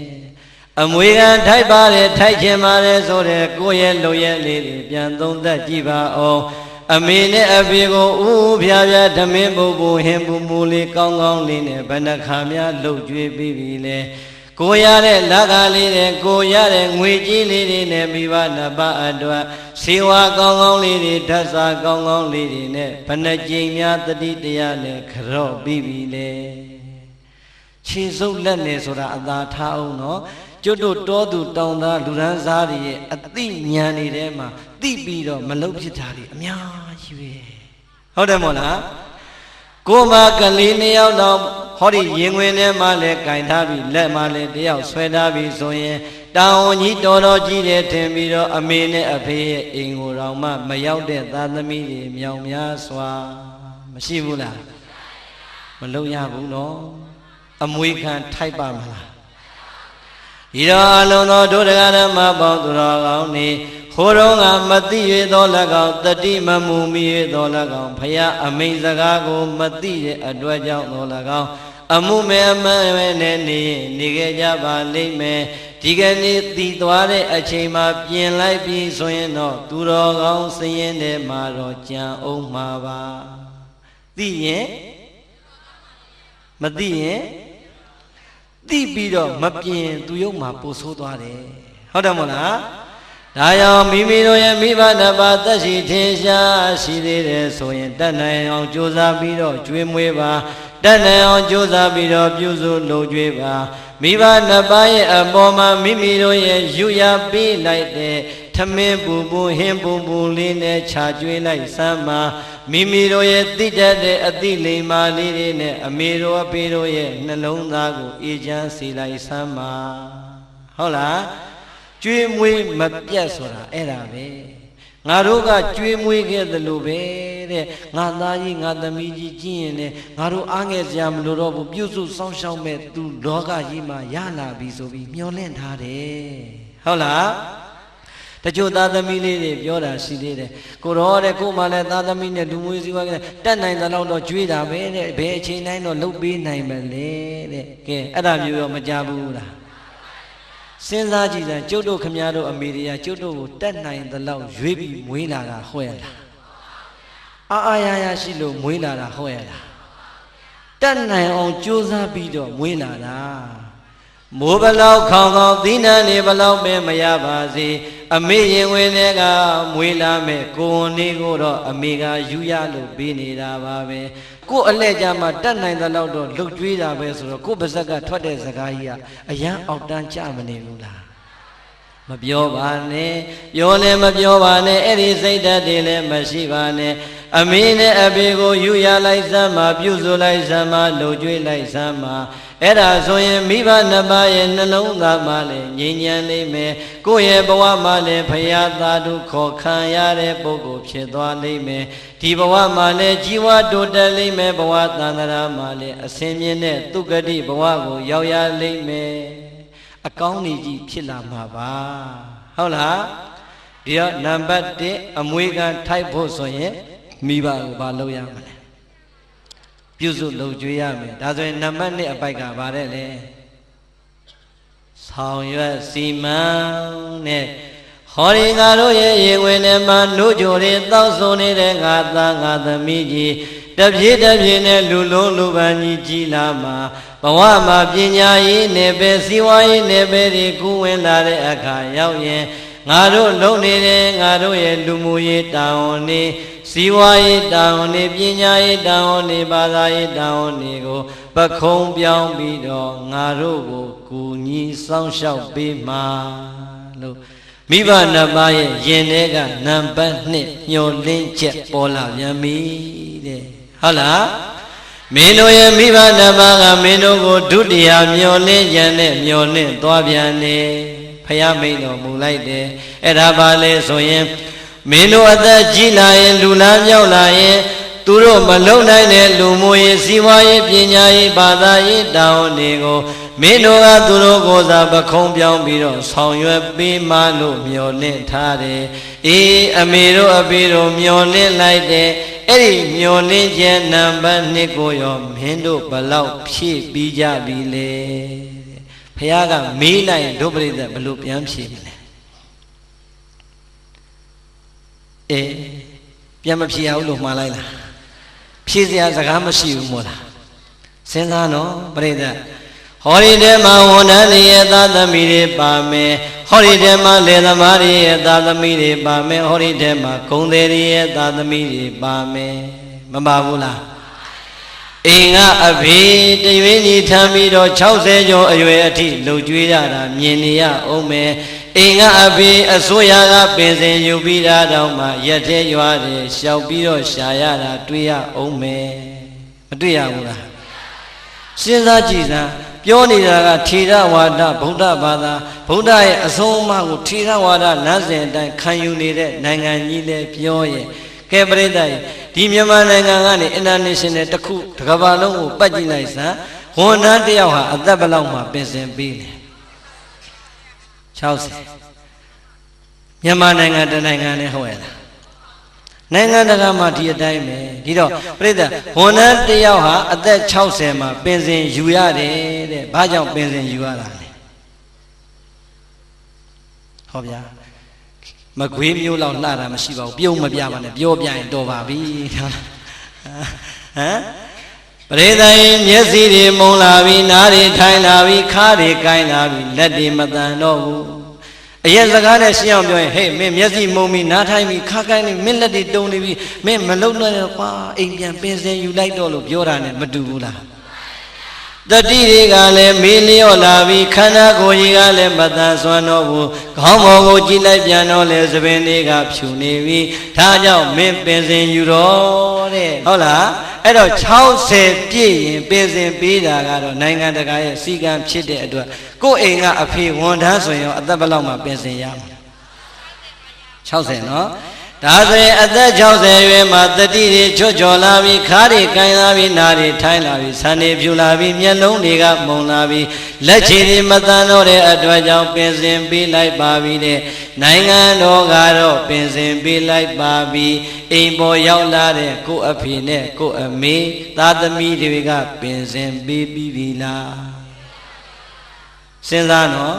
အမွေခံထိုက်ပါတယ်ထိုက်ခြင်းပါတယ်ဆိုတဲ့ကိုယ့်ရဲ့လုံရဲ့လေးတွေပြန်သုံးသပ်ကြည့်ပါအောင်အမေနဲ့အဖေကိုဥဖြာဖြာဓမင်းပူပူဟင်ပူပူလေးကောင်းကောင်းလေးနဲ့ဘယ်နှခါများလှုပ်ကြွေးပြီးပြီလဲကိုရတဲ့လက်ကလေးတွေကိုရတဲ့ငွေကြီးလေးတွေနဲ့မိဘနှစ်ပါးအတွက်စေဝါကောင်းကောင်းလေးတွေဓာတ်စာကောင်းကောင်းလေးတွေနဲ့ဘယ်နှကြိမ်များတတိတရားနဲ့ခရော့ပြီးပြီလေခြေစုပ်လက်နဲ့ဆိုတာအသာထားအောင်နော်ကျွတ်တို့တောသူတောင်သားလူရန်စားတွေရဲ့အသိဉာဏ်တွေထဲမှာသိပြီးတော့မလုဖြစ်တာတွေအများကြီးပဲဟုတ်တယ်မို့လားကိုမကလေးနှစ်ယောက်တော့ဟောဒီရင်ဝင်ထဲမှာလဲကင်ထားပြီးလက်မှာလဲတယောက်ဆွဲထားပြီးဆိုရင်တောင်ကြီးတော်တော်ကြီးတယ်ထင်ပြီးတော့အမေနဲ့အဖေရဲ့အိမ်ကိုတောင်မှမရောက်တဲ့သားသမီးတွေမြောင်များစွာမရှိဘူးလားမလုံရဘူးနော်အမွေခံထိုက်ပါမလားဒီတော့အလုံးသောဒုဒဂရမပေါင်းသူတော်ကောင်းနေဟိုတော့ကမသိရသော၎င်းတတိမမူမိရသော၎င်းဖယားအမိန်စကားကိုမသိတဲ့အတွက်ကြောင့်သော၎င်းအမှုမဲ့အမှန်ပဲနဲ့နေခဲ့ကြပါလိမ့်မယ်ဒီကနေ့တည်သွားတဲ့အချိန်မှာပြင်လိုက်ပြီးဆိုရင်တော့သူတော်ကောင်းစရင်ထဲမှာတော့ကြံအောင်မှာပါသိရင်မသိရင်သိပြီးတော့မပြင်သူယုံမှာပို့ဆိုးသွားတယ်ဟုတ်တယ်မဟုတ်လားဒါကြောင့်မိမိတို့ရဲ့မိဘနှစ်ပါးသက်ရှိထင်ရှားရှိသေးတယ်ဆိုရင်တတ်နိုင်အောင်ကြိုးစားပြီးတော့ကျွေးမွေးပါတတ်နိုင်အောင်ကြိုးစားပြီးတော့ပြုစုလုပ်ကြွေးပါမိဘနှစ်ပါးရဲ့အပေါ်မှာမိမိတို့ရဲ့ယူရပေးလိုက်တဲ့ထမင်းပူပူဟင်းပူပူလေးနဲ့ခြာကျွေးလိုက်စမ်းပါမိမိတို့ရဲ့သိတတ်တဲ့အသိလိမ္မာလေးတွေနဲ့အမေတို့အဖေတို့ရဲ့နှလုံးသားကိုအေးချမ်းစေလိုက်စမ်းပါဟုတ်လားကျွေးမွေးမပြတ်ဆိုတာအဲ့ဒါပဲငါတို့ကကျွေးမွေးခဲ့သလိုပဲတဲ့ငါသားကြီးငါသမီးကြီးကြည့်ရင်လည်းငါတို့အားငယ်စရာမလိုတော့ဘူးပြုစုစောင့်ရှောက်မဲ့သူလောကကြီးမှာရလာပြီဆိုပြီးမျှော်လင့်ထားတယ်ဟုတ်လားတချို့သားသမီးလေးတွေပြောတာရှိသေးတယ်ကိုတော့တဲ့ကိုမှလည်းသားသမီးနဲ့လူမွေးစည်းဝါးကတက်နိုင်တဲ့လောက်တော့ကြွေးတာပဲတဲ့ဘယ်အချိန်တိုင်းတော့လှုပ်ပေးနိုင်မလဲတဲ့ကဲအဲ့ဒါမျိုးရောမကြဘူးလားစဉ်းစားကြည့်စမ်းကျုပ်တို့ခမည်းတော်အမေရိကကျုပ်တို့ကိုတက်နိုင်တဲ့လောက်ရွေးပြီးမွေးလာတာဟုတ်ရလားအာရရရှိလို့မွေးလာတာဟုတ်ရလားတက်နိုင်အောင်ကြိုးစားပြီးတော့မွေးလာတာမိုးဘလောက်ခေါင်ခေါင်သီးနှံနေဘလောက်ပဲမရပါစေအမေရင်ဝင်တွေကမွေးလာမဲ့ကိုဝန်လေးကိုတော့အမေကယူရလို့ပေးနေတာပါပဲကိုအလဲကြမှာတတ်နိုင်တဲ့လောက်တော့လှုပ်ကြွေးတာပဲဆိုတော့ကိုပါဇက်ကထွက်တဲ့စကားကြီးကအရန်အောက်တန်းကြမနေဘူးလားမပြောပါနဲ့ပြောလည်းမပြောပါနဲ့အဲ့ဒီစိတ်ဓာတ်တွေလည်းမရှိပါနဲ့အမေနဲ့အဖေကိုယူရလိုက်စမ်းမှာပြုစုလိုက်စမ်းမှာလှုပ်ကြွေးလိုက်စမ်းမှာအဲ့ဒါဆိုရင်မိဘနှစ်ပါးရဲ့နှလုံးသားမှာလည်းငြိမ်းချမ်းလိမ့်မယ်ကိုယ့်ရဲ့ဘဝမှာလည်းဖရာသာဓုခေါ်ခံရတဲ့ပုဂ္ဂိုလ်ဖြစ်သွားလိမ့်မယ်ဒီဘဝမှာလည်းជីវတိုးတက်လိမ့်မယ်ဘဝသန္တရာမှာလည်းအစဉ်မြင့်တဲ့သုဂတိဘဝကိုရောက်ရလိမ့်မယ်အကောင်းကြီးဖြစ်လာမှာပါဟုတ်လားဒ ဒီတော့နံပါတ်1အမွေခံထိုက်ဖို့ဆိုရင်မိဘကိုဘာလုပ်ရမလဲပြုစုလုပ်ကြွေးရမယ်ဒါဆိုရင်နံပါတ်2အပိုက်ကဘာတဲ့လဲဆောင်ရွက်စီမံနဲ့ဟောဒီငါတို့ရဲ့ရေဝင်ထဲမှာနှုတ်ကြိုတွေတောက်ဆုံနေတဲ့ငါသားငါသမီးကြီးတပြေးတပြေးနဲ့လူလုံးလူပန်းကြီးကြီးလာမှာဘဝမှာပညာရေးနယ်ပယ်စီးပွားရေးနယ်ပယ်တွေကူးဝင်လာတဲ့အခါရောက်ရင်ငါတို့လုံနေတဲ့ငါတို့ရဲ့လူမှုရေးတာဝန်တွေစီးပွားရေးတာဝန်တွေပညာရေးတာဝန်တွေဘာသာရေးတာဝန်တွေကိုပခုံးပြောင်းပြီးတော့ငါတို့ကိုကူညီစောင့်ရှောက်ပေးမှာလို့မိဘနှစ်ပါးရဲ့ယင်ထဲကနံပါတ်2ညှော်လင်းချက်ပေါ်လာပြန်ပြီတဲ့ဟုတ်လားမင်းတို့ရဲ့မိဘနှစ်ပါးကမင်းတို့ကိုဒုတိယမျော်လင့်ကြတဲ့မျော်လင့်သွားပြန်တယ်ဖယားမိန်တော်မူလိုက်တယ်အဲ့ဒါပါလေဆိုရင်မင်းတို့အသက်ကြီးလာရင်လူလားမြောက်လာရင်သူတို့မလုံနိုင်တဲ့လူမှုရေးစီးပွားရေးပညာရေးဘာသာရေးတာဝန်တွေကိုမင်းတို့ကသူတို့ကိုယ်စားပခုံးပြောင်းပြီးတော့ဆောင်ရွက်ပေးမှလို့မျှော်လင့်ထားတယ်အေးအမေတို့အဖေတို့မျှော်လင့်လိုက်တယ်အဲ့ဒီမျှော်လင့်ခြင်းနံပါတ်2ကိုရောမင်းတို့ဘလောက်ဖြည့်ပြီးကြပြီလေဖခင်ကမေးလိုက်ဒုပရိသတ်ဘလို့ပြန်ဖြည့်မလဲအေးပြန်မဖြည့်အောင်လို့မှားလိုက်လားဖြည့်စရာစကားမရှိဘူးမို့လားစဉ်းစားနော်ပရိသတ်ဟောဒီထဲမှာဝန်ထမ်းတွေရဲ့သားသမီးတွေပါမယ်ဟောဒီထဲမှာလယ်သမားတွေရဲ့သားသမီးတွေပါမယ်ဟောဒီထဲမှာဂုံသည်တွေရဲ့သားသမီးတွေပါမယ်မပါဘူးလားအိမ်ကအဖေတရွေးညီထမ်းပြီးတော့60ကျော်အရွယ်အထိလှုပ်ကြွေးရတာမြင်နေရအောင်မယ်အိမ်ကအဖေအစိုးရကပင်စင်ယူပြီးတာတော့မှရက်သေးရွာတယ်ရှောက်ပြီးတော့ရှာရတာတွေ့ရအောင်မယ်မတွေ့ရဘူးလားစဉ်းစားကြည့်စမ်းပြောနေတာကထေရဝါဒဗုဒ္ဓဘာသာဗုဒ္ဓရဲ့အဆုံးအမကိုထေရဝါဒလမ်းစဉ်အတိုင်းခံယူနေတဲ့နိုင်ငံကြီးလဲပြောရဲ့ကဲပရိသတ်ဒီမြန်မာနိုင်ငံကနေ international တစ်ခုတစ်ကမ္ဘာလုံးကိုပတ်ကြည့်လိုက်စမ်းဝန်ထမ်းတစ်ယောက်ဟာအသက်ဘယ်လောက်မှပင်စင်ပေးလဲ60မြန်မာနိုင်ငံတနိုင်ငံနဲ့ဟုတ်ရဲ့လားနိုင်ငံတကာမှာဒီအတိုင်းပဲဒီတော့ပြိဿဝန်ထမ်းတစ်ယောက်ဟာအသက်60မှာပင်စင်ယူရတယ်တဲ့ဘာကြောင့်ပင်စင်ယူရတာလဲဟောဗျာမကွေးမျိုးလောက်လှတာမရှိပါဘူးပြုံးမပြပါနဲ့ပြောပြရင်တော်ပါပြီဟမ်ပရိသတ်ရင်မျက်စိတွေမုံလာပြီနားတွေထိုင်လာပြီခါးတွေကိုင်းလာပြီလက်တွေမတန်တော့ဘူးအရင်စကားနဲ့ရှင်းအောင်ပြောရင်ဟေးမင်းမျက်စိမုံပြီနားထိုင်ပြီခါးကိုင်းနေမင်းလက်တွေတုံနေပြီမင်းမလုံနဲ့ကွာအိမ်ပြန်ပင်စင်ယူလိုက်တော့လို့ပြောတာနဲ့မတူဘူးလားတတိတွေကလည်းမေးလျော့လာပြီခန္ဓာကိုယ်ကြီးကလည်းမတန်ဆွမ်းတော့ဘူးခေါင်းပေါ်ကိုကြည့်လိုက်ပြန်တော့လေသပင်တွေကဖြူနေပြီဒါကြောင့်မင်းပင်စင်ယူတော့တဲ့ဟုတ်လားအဲ့တော့60ပြည့်ရင်ပင်စင်ပေးတာကတော့နိုင်ငံတကာရဲ့စီကံဖြစ်တဲ့အတွက်ကိုယ့်အိမ်ကအဖေဝန်ထမ်းဆိုရင်အသက်ဘယ်လောက်မှပင်စင်ရမှာ60နော်ဒါဆိုရင်အသက်60ရွယ်မှာတတိတွေချွတ်ချော်လာပြီခါးတွေကိုင်းလာပြီနားတွေထိုင်းလာပြီဆံတွေဖြူလာပြီမျက်လုံးတွေကမုံလာပြီလက်ခြေတွေမတန်တော့တဲ့အတွက်ကြောင့်ပင်စင်ပေးလိုက်ပါပြီတဲ့နိုင်ငံတော်ကတော့ပင်စင်ပေးလိုက်ပါပြီအိမ်ပေါ်ရောက်လာတဲ့ကိုယ့်အဖေနဲ့ကိုယ့်အမေသားသမီးတွေကပင်စင်ပေးပြီးပြီလားစဉ်းစားနော်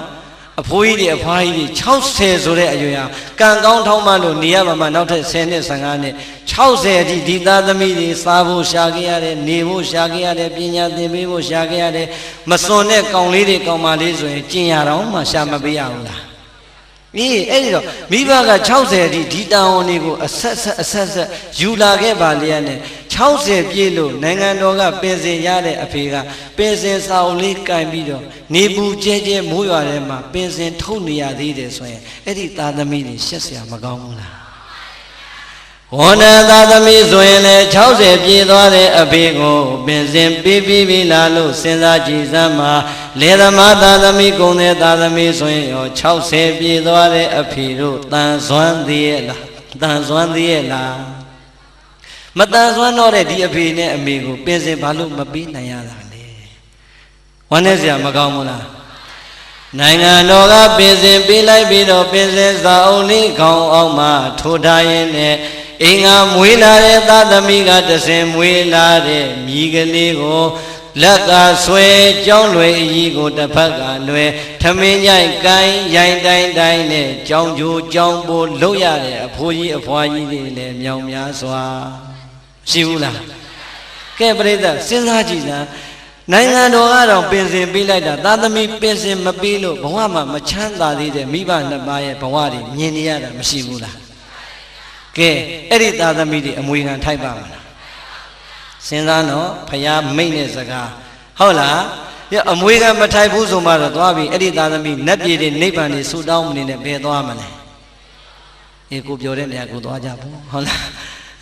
အဖိုးကြီးတွေအဖွားကြီးတွေ60ဆိုတဲ့အရွယ်ဟာကံကောင်းထောင်းမှလို့နေရမှာမှနောက်ထပ်10နှစ်15နှစ်60အထိဒီသားသမီးတွေစားဖို့ရှာခဲ့ရတယ်နေဖို့ရှာခဲ့ရတယ်ပညာသင်ပေးဖို့ရှာခဲ့ရတယ်မစွန်တဲ့ကောင်လေးတွေကောင်မလေးဆိုရင်ကျင်ရတော့မှရှာမပေးရဘူးလားအေးအဲ့ဒီတော့မိဘက60အထိဒီတာဝန်တွေကိုအဆက်ယူလာခဲ့ပါလေနဲ့60ပြည့်လို့နိုင်ငံတော်ကပင်စင်ရတဲ့အဖေကပင်စင်စာအုပ်လေးကင်ပြီးတော့နေပူကျဲကျဲမိုးရွာထဲမှာပင်စင်ထုတ်နေရသေးတယ်ဆိုရင်အဲ့ဒီသားသမီးတွေရှက်စရာမကောင်းဘူးလားဝန်ထမ်းသားသမီးဆိုရင်လည်း60ပြည့်သွားတဲ့အဖေကိုပင်စင်ပေးပြီးပြီလားလို့စဉ်းစားကြည့်စမ်းပါလေသမားသားသမီးကုန်တဲ့သားသမီးဆိုရင်ရော60ပြည့်သွားတဲ့အဖေတို့တန်ဆွမ်းသေးရဲ့လားတန်ဆွမ်းသေးရဲ့လားမတန်ဆွမ်းတော့တဲ့ဒီအဖေနဲ့အမေကိုပင်စင်ဘာလို့မပေးနိုင်ရတာလဲဝမ်းနေစရာမကောင်းဘူးလား နိုင်ငံတော်ကပင်စင်ပေးလိုက်ပြီးတော့ပင်စင်စာအုပ်လေးခေါင်းအောင်မှထိုးထားရင်းနဲ့အင်္ဂါမွေးလာတဲ့သားသမီးကတဆင်မွေးလာတဲ့မိကလေးကိုလက်ကဆွဲကြောင်းလွယ်အကြီးကိုတစ်ဖက်ကလွယ်ထမင်းကြိုက်ကိုင်းရိုင်းတိုင်းတိုင်းနဲ့ကြောင်းကျိုးကြောင်းပိုးလှုပ်ရတဲ့အဖိုးကြီးအဖွားကြီးတွေလည်းမြောင်များစွာရှိဘူးလားကဲပရိသတ်စဉ်းစားကြည့်လားနိုင်ငံတော်ကတော့ပင်စင်ပေးလိုက်တာသားသမီးပင်စင်မပေးလို့ဘဝမှာမချမ်းသာသေးတဲ့မိဘနှစ်ပါးရဲ့ဘဝတွေမြင်နေရတာမရှိဘူးလားကဲအဲ့ဒီသားသမီးတွေအမွေခံထိုက်ပါမလားစဉ်းစားတော့ဖယားမိတ်တဲ့စကားဟုတ်လားအမွေခံမထိုက်ဘူးဆိုမှတော့သွားပြီအဲ့ဒီသားသမီးနတ်ပြည်တွေနိဗ္ဗာန်တွေဆူတောင်းမနေနဲ့ဘယ်သွားမလဲအေးကိုပြောတဲ့နေရာကိုသွားကြပေါ့ဟုတ်လား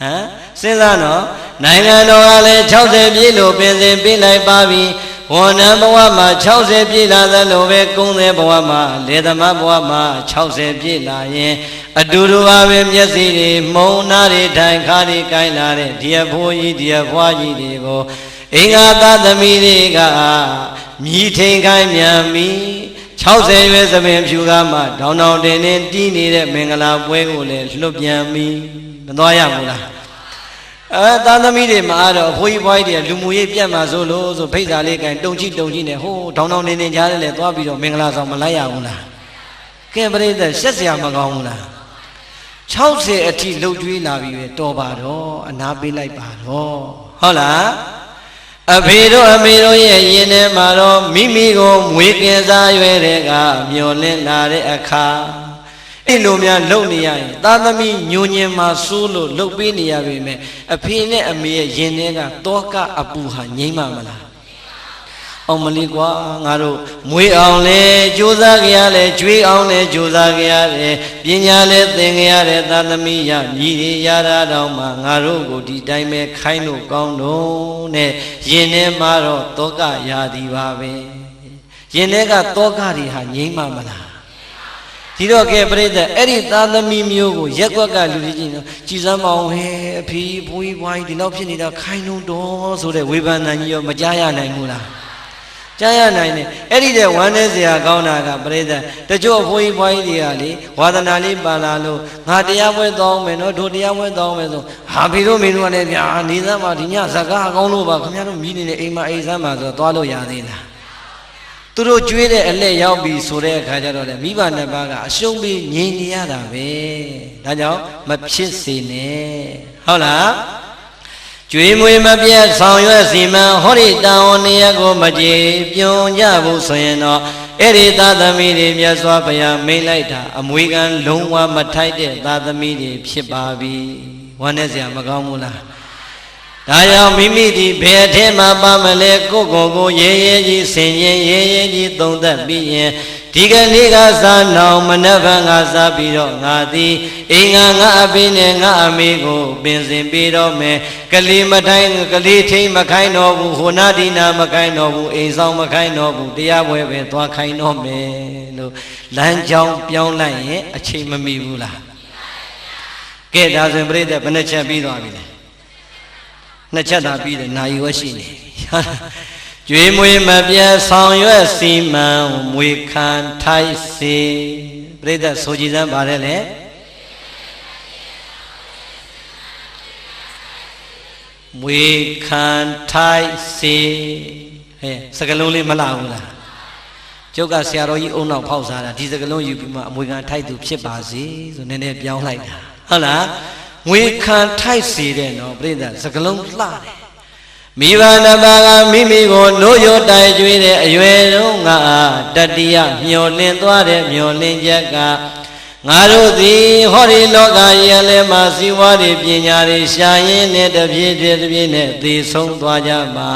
ဟမ်စဉ်းစားတော့နိုင်ငံတော်ကလည်း60ပြည့်လို့ပင်စင်ပေးလိုက်ပါပြီဝန်ထမ်းဘဝမှာ60ပြည့်လာသလိုပဲကုန်းတဲ့ဘဝမှာလေသမားဘဝမှာ60ပြည့်လာရင်အတူတူပါပဲမျက်စိတွေမှုံနာတွေထိုင်ခါတွေကိုင်းလာတဲ့ဒီအဖိုးကြီးဒီအဖွားကြီးတွေကိုအင်္ဂါသားသမီးတွေကမြည်ထိန်ခိုင်းမြန်ပြီ60ရွယ်သမင်ဖြူကားမှတောင်းတောင်းတင်တင်တီးနေတဲ့မင်္ဂလာပွဲကိုလည်းလွတ်ပြန်ပြီမသွားရဘူးလားသားသမီးတွေမှာတော့အဖိုးကြီးဘွားကြီးတွေကလူမှုရေးပြတ်မှာဆိုလို့ဆိုဖိတ်စာလေးကင်တုံကြည့်နဲ့ဟိုးတောင်းတောင်းနေကြားတယ်သွားပြီးတော့မင်္ဂလာဆောင်မလိုက်ရဘူးလားကဲပရိသတ်ရှက်စရာမကောင်းဘူးလား60အထိလှုပ်ကြွေးလာပြီပဲတော်ပါတော့အနာပေးလိုက်ပါတော့ဟုတ်လားအဖေတို့အမေတို့ရဲ့ရင်ထဲမှာတော့မိမိကိုမွေးကင်စားရွယ်တဲ့ကမျောလင့်လာတဲ့အခါအဲ့လိုများလုံနေရရင်သားသမီးညိုညင်မှာစိုးလို့လှုပ်ပေးနေရပေမဲ့အဖေနဲ့အမေရဲ့ရင်ထဲကတောကအပူဟာငြိမ့်မှာမလားအောင်မလေးကွာငါတို့မွေးအောင်လဲကြိုးစားကြရတယ်ကြွေးအောင်လဲကြိုးစားကြရတယ်ပညာလဲသင်ကြရတဲ့သားသမီးရမြည်ရတာတော့မှငါတို့ကိုဒီတိုင်းပဲခိုင်းလို့ကောင်းတော့နဲ့ရင်ထဲမှာတော့တောကရာသည်ပါပဲရင်ထဲကတောကတွေဟာငြိမ့်မှာမလားဒီတော့ကဲပြိတ္တအဲ့ဒီသားသမီးမျိုးကိုရက်ွက်ကလူကြီးနော်ကြည်စမ်းမအောင်ဟဲ့အဖေဘိုးကြီးဘွားကြီးဒီလောက်ဖြစ်နေတာခိုင်းလို့တော့ဆိုတဲ့ဝေဖန်တန်ကြီးရောမကြားရနိုင်ဘူးလားကြားရနိုင်တယ်အဲ့ဒီတဲ့ဝမ်းနဲ့စရာကောင်းတာကပြိတ္တတချို့အဖိုးကြီးဘွားကြီးတွေကလေဝါသနာလေးပါလာလို့ငါတရားပွဲတောင်းမယ်နော်တို့တရားပွဲတောင်းမယ်ဆိုဟာဖေတို့မေတို့ကလည်းဗျာနေစမ်းမှာဒီညဇကားကောင်းလို့ပါခင်ဗျားတို့မြည်နေတဲ့အိမ်မှာအိမ်စမ်းမှာဆိုသွားလို့ရသေးလားသူတို့ကျွေးတဲ့အလက်ရောက်ပြီဆိုတဲ့အခါကျတော့လေမိဘနှစ်ပါးကအရှုံးပေးငြိမ်နေရတာပဲဒါကြောင့်မဖြစ်စေနဲ့ဟုတ်လားကျွေးမွေးမပြတ်ဆောင်ရွက်စီမံဟောဒီတာဝန်နေရာကိုမကြေပြုံကြဘူးဆိုရင်တော့အဲ့ဒီသာသမီတွေမြတ်စွာဘုရားမိန့်လိုက်တာအမွေခံလုံးဝမထိုက်တဲ့သာသမီတွေဖြစ်ပါပြီဝမ်းနဲ့စရာမကောင်းဘူးလားဒါကြောင့်မိမိဒီဘယ်အထက်မှာပါမလဲကိုကိုရဲရဲကြီးဆင်ရင်ရဲရဲကြီးသုံးသက်ပြီးရင်ဒီကနေ့ကစားနောင်မနက်ဖြန်ကစားပြီးတော့ငါသည်အိမ်ငါအဖေနဲ့ငါအမေကိုပင်စင်ပေးတော့မယ်ကလေးမထိုင်ကလေးထိန်မခိုင်းတော့ဘူးဟိုနာဒီနာမခိုင်းတော့ဘူးအိမ်ဆောင်မခိုင်းတော့ဘူးတရားပွဲပဲသွားခိုင်းတော့မယ်လို့လမ်းကြောင်းပြောင်းလိုက်ရင်အချိန်မမီဘူးလားကဲဒါဆိုရင်ပြိတ္တဘယ်နှချက်ပြီးသွားပြီလဲနှစ်ချက်သာပြီးတယ်နာယီဝရှိနေကျွေးမွေးမပြတ်ဆောင်ရွက်စီမံမွေခံထိုက်စေပြိတ္တဆိုကြည်စမ်းပါတယ်လေမွေခံထိုက်စေဟဲ့စကလုံးလေးမလာဘူးလားကျုပ်ကဆရာတော်ကြီးအုံနောက်ဖောက်စားတာဒီစကလုံးယူပြီးမှအမွေခံထိုက်သူဖြစ်ပါစေဆိုနည်းနည်းပြောင်းလိုက်တာဟုတ်လားငွေခံထိုက်စေတဲ့နော်ပြိတ္တစကလုံးလှတယ်မိဘနှစ်ပါးကမိမိကိုနိုးရိုးတိုင်ကျွေးတဲ့အရွယ်တုန်းကတတိယမျောလင့်သွားတဲ့မျောလင့်ချက်ကငါတို့သည်ဟောဒီလောကရဲ့လည်းမှာစီဝါတွေပညာတွေရှာရင်းနဲ့တပြေးနဲ့သေဆုံးသွားကြမှာ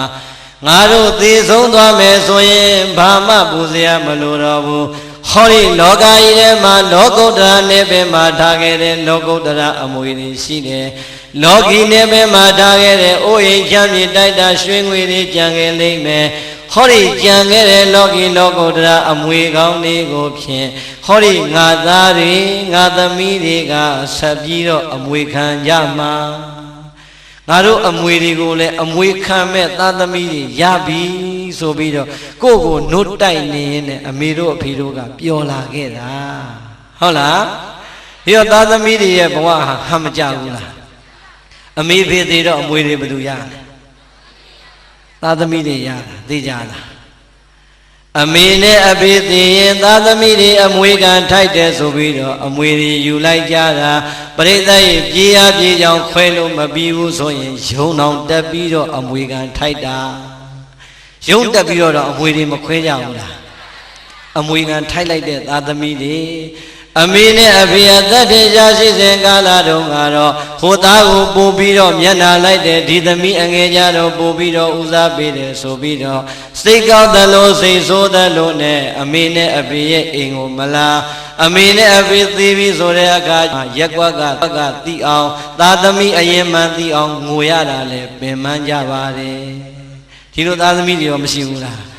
ငါတို့သေဆုံးသွားမယ်ဆိုရင်ဘာမှပူစရာမလိုတော့ဘူးဟောဒီလောကကြီးထဲမှာလောကုတ္တရာနေပင်မှာထားခဲ့တဲ့လောကုတ္တရာအမွေတွေရှိတယ်လောကီနေပင်မှာထားခဲ့တဲ့အိုးအိမ်ချမ်းမြေတိုက်တာရွှေငွေတွေကြံခဲ့လိမ့်မယ်ဟောဒီကြံခဲ့တဲ့လောကီလောကုတ္တရာအမွေကောင်းတွေကိုဖြင့်ဟောဒီငါသားတွေငါသမီးတွေကဆက်ပြီးတော့အမွေခံကြမှာင ငါတို့အမွေတွေကိုလည်းအမွေခံမဲ့သားသမီးတွေရပြီဆိုပြီးတော့ကိုယ့်ကိုနှုတ်တိုက်နေရင်လည်းအမေတို့အဖေတို့ကပျော်လာခဲ့တာဟုတ်လားဒီတော့သားသမီးတွေရဲ့ဘဝဟာဟမ်မကြဘူးလားအမေဖေသေးတော့အမွေတွေဘယ်သူရလဲသားသမီးတွေရတာသိကြလားအမေနဲ့အဖေသေးရင်သားသမီးတွေအမွေခံထိုက်တယ်ဆိုပြီးတော့အမွေတွေယူလိုက်ကြတာပရိသတ်ရဲ့ပြေးရပြေးကြောင်ခွဲလို့မပြီးဘူးဆိုရင်ယုံအောင်တက်ပြီးတော့အမွေခံထိုက်တာယုံတက်ပြီးတော့အမွေတွေမခွဲကြဘူးလားအမွေခံထိုက်လိုက်တဲ့သားသမီးတွေအမေနဲ့အဖေအသက်ထင်ရှားရှိစဉ်ကာလတုန်းကတော့ဟိုသားကိုပို့ပြီးတော့မျက်နှာလိုက်တဲ့ဒီသမီးအငယ်ကြတော့ပို့ပြီးတော့ဦးစားပေးတယ်ဆိုပြီးတော့စိတ်ကောက်သလိုစိတ်ဆိုးသလိုနဲ့အမေနဲ့အဖေရဲ့အိမ်ကိုမလာအမေနဲ့အဖေသေးပြီဆိုတဲ့အခါရက်ကွက်ကသိအောင်သားသမီးအရင်မှန်သိအောင်ငိုရတာလဲပင်ပန်းကြပါတယ်ဒီလိုသားသမီးတွေရောမရှိဘူးလား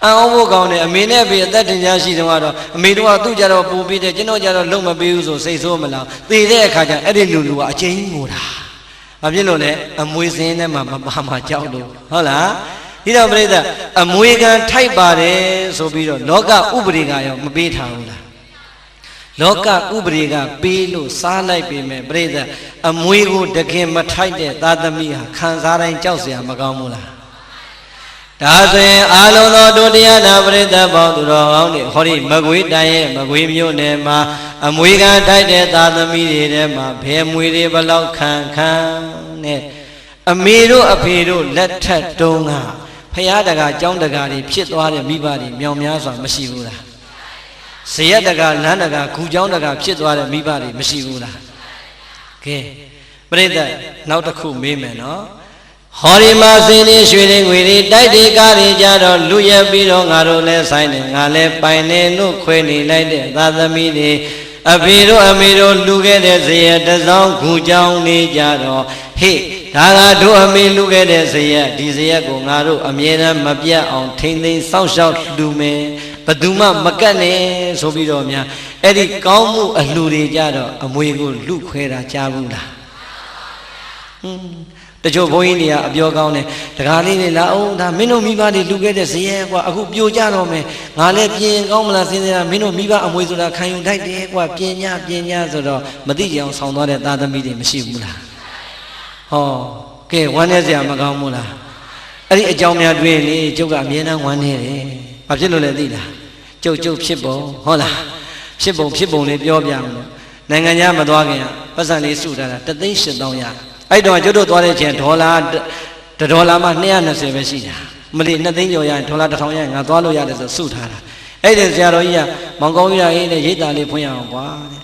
အောင်ဖို့ကောင်းတယ်အမေနဲ့အဖေအသက်တင်ရှားရှိတုန်းကတော့အမေတို့ကသူ့ကြတော့ပူပြီးတယ်ကျွန်တော်ကြတော့လုံမပေးဘူးဆိုစိတ်ဆိုးမလားသေတဲ့အခါကျအဲ့ဒီလူကအချင်းငိုတာဘာဖြစ်လို့လဲအမွေစင်းထဲမှာမပါမှာကြောက်လို့ဟုတ်လားဒီတော့ပြိဿအမွေခံထိုက်ပါတယ်ဆိုပြီးတော့လောကဥပဒေကရောမပေးထားဘူးလားလောကဥပဒေကပေးလို့စားလိုက်ပေမဲ့ပြိဿအမွေကိုတခင်မထိုက်တဲ့သားသမီးဟာခံစားတိုင်းကြောက်စရာမကောင်းဘူးလားဒါဆိုရင်အာလုံးသောတို့တရားနာပရိသတ်ပေါင်းသူတော်ကောင်းတွေဟောဒီမကွေးတိုင်းရဲ့မကွေးမြို့နယ်မှာအမွေခံထိုက်တဲ့သားသမီးတွေထဲမှာဘယ်မွေတွေဘလောက်ခံနဲ့အမေတို့အဖေတို့လက်ထက်တုန်းကဖရာတကာကျောင်းတကာတွေဖြစ်သွားတဲ့မိဘတွေမြောင်များစွာမရှိဘူးလားဇရက်တကာလမ်းတကာဂူကျောင်းတကာဖြစ်သွားတဲ့မိဘတွေမရှိဘူးလားကဲပရိသတ်နောက်တစ်ခုမေးမယ်နော်ဟောဒီမှာစင်းနေရွှေတွေငွေတွေတိုက်တွေကားတွေကြတော့လူရက်ပြီးတော့ငါတို့လဲဆိုင်တယ်ငါလဲပိုင်နေလို့ခွဲနေလိုက်တဲ့သာသမီတွေအဖေတို့အမေတို့လူခဲ့တဲ့ဇရက်တစောင်းဂူကြောင်းနေကြတော့ဟေ့ဒါကတို့အမေလူခဲ့တဲ့ဇရက်ဒီဇရက်ကိုငါတို့အမြဲတမ်းမပြတ်အောင်ထိမ့်သိမ်းစောင့်ရှောက်လူမယ်ဘသူမှမကတ်နဲ့ဆိုပြီးတော့များအဲ့ဒီကောင်းမှုအလှူတွေကြတော့အမွေကိုလူခွဲတာကြားဘူးလားတချို့ဘုန်းကြီးတွေကအပြောကောင်းတယ်တကားလေးတွေလာအောင်ဒါမင်းတို့မိဘတွေလူခဲ့တဲ့ဇရဲကွာအခုပြိုကြတော့မယ်ငါလည်းပြင်ကောင်းမလားစဉ်းစားမင်းတို့မိဘအမွေဆိုတာခံယူထိုက်တယ်ကွာပြင်ညဆိုတော့မသိကြအောင်ဆောင်းသွားတဲ့သားသမီးတွေမရှိဘူးလားဟောကဲဝမ်းနေစရာမကောင်းဘူးလားအဲ့ဒီအကြောင်းများတွေ့လေကျုပ်ကအမြဲတမ်းဝမ်းနေတယ်ဘာဖြစ်လို့လဲသိလားကျုပ်ဖြစ်ပုံဟုတ်လားဖြစ်ပုံလေးပြောပြမလို့နိုင်ငံခြားမသွားခင်ပတ်စံလေးစုထားတာ3,800,000ရအဲ့တော့ကျုပ်တို့သွားတဲ့အချိန်ဒေါ်လာမှ220ပဲရှိတာမလီ2သိန်းကျော်ရရင်ဒေါ်လာ1000ရရင်ငါသွားလို့ရတယ်ဆိုစုထားတာအဲ့ဒီဆရာတော်ကြီးကမောင်ကောင်းကြီးရေးနဲ့ရိတ်တာလေးဖွင့်ရအောင်ကွာတဲ့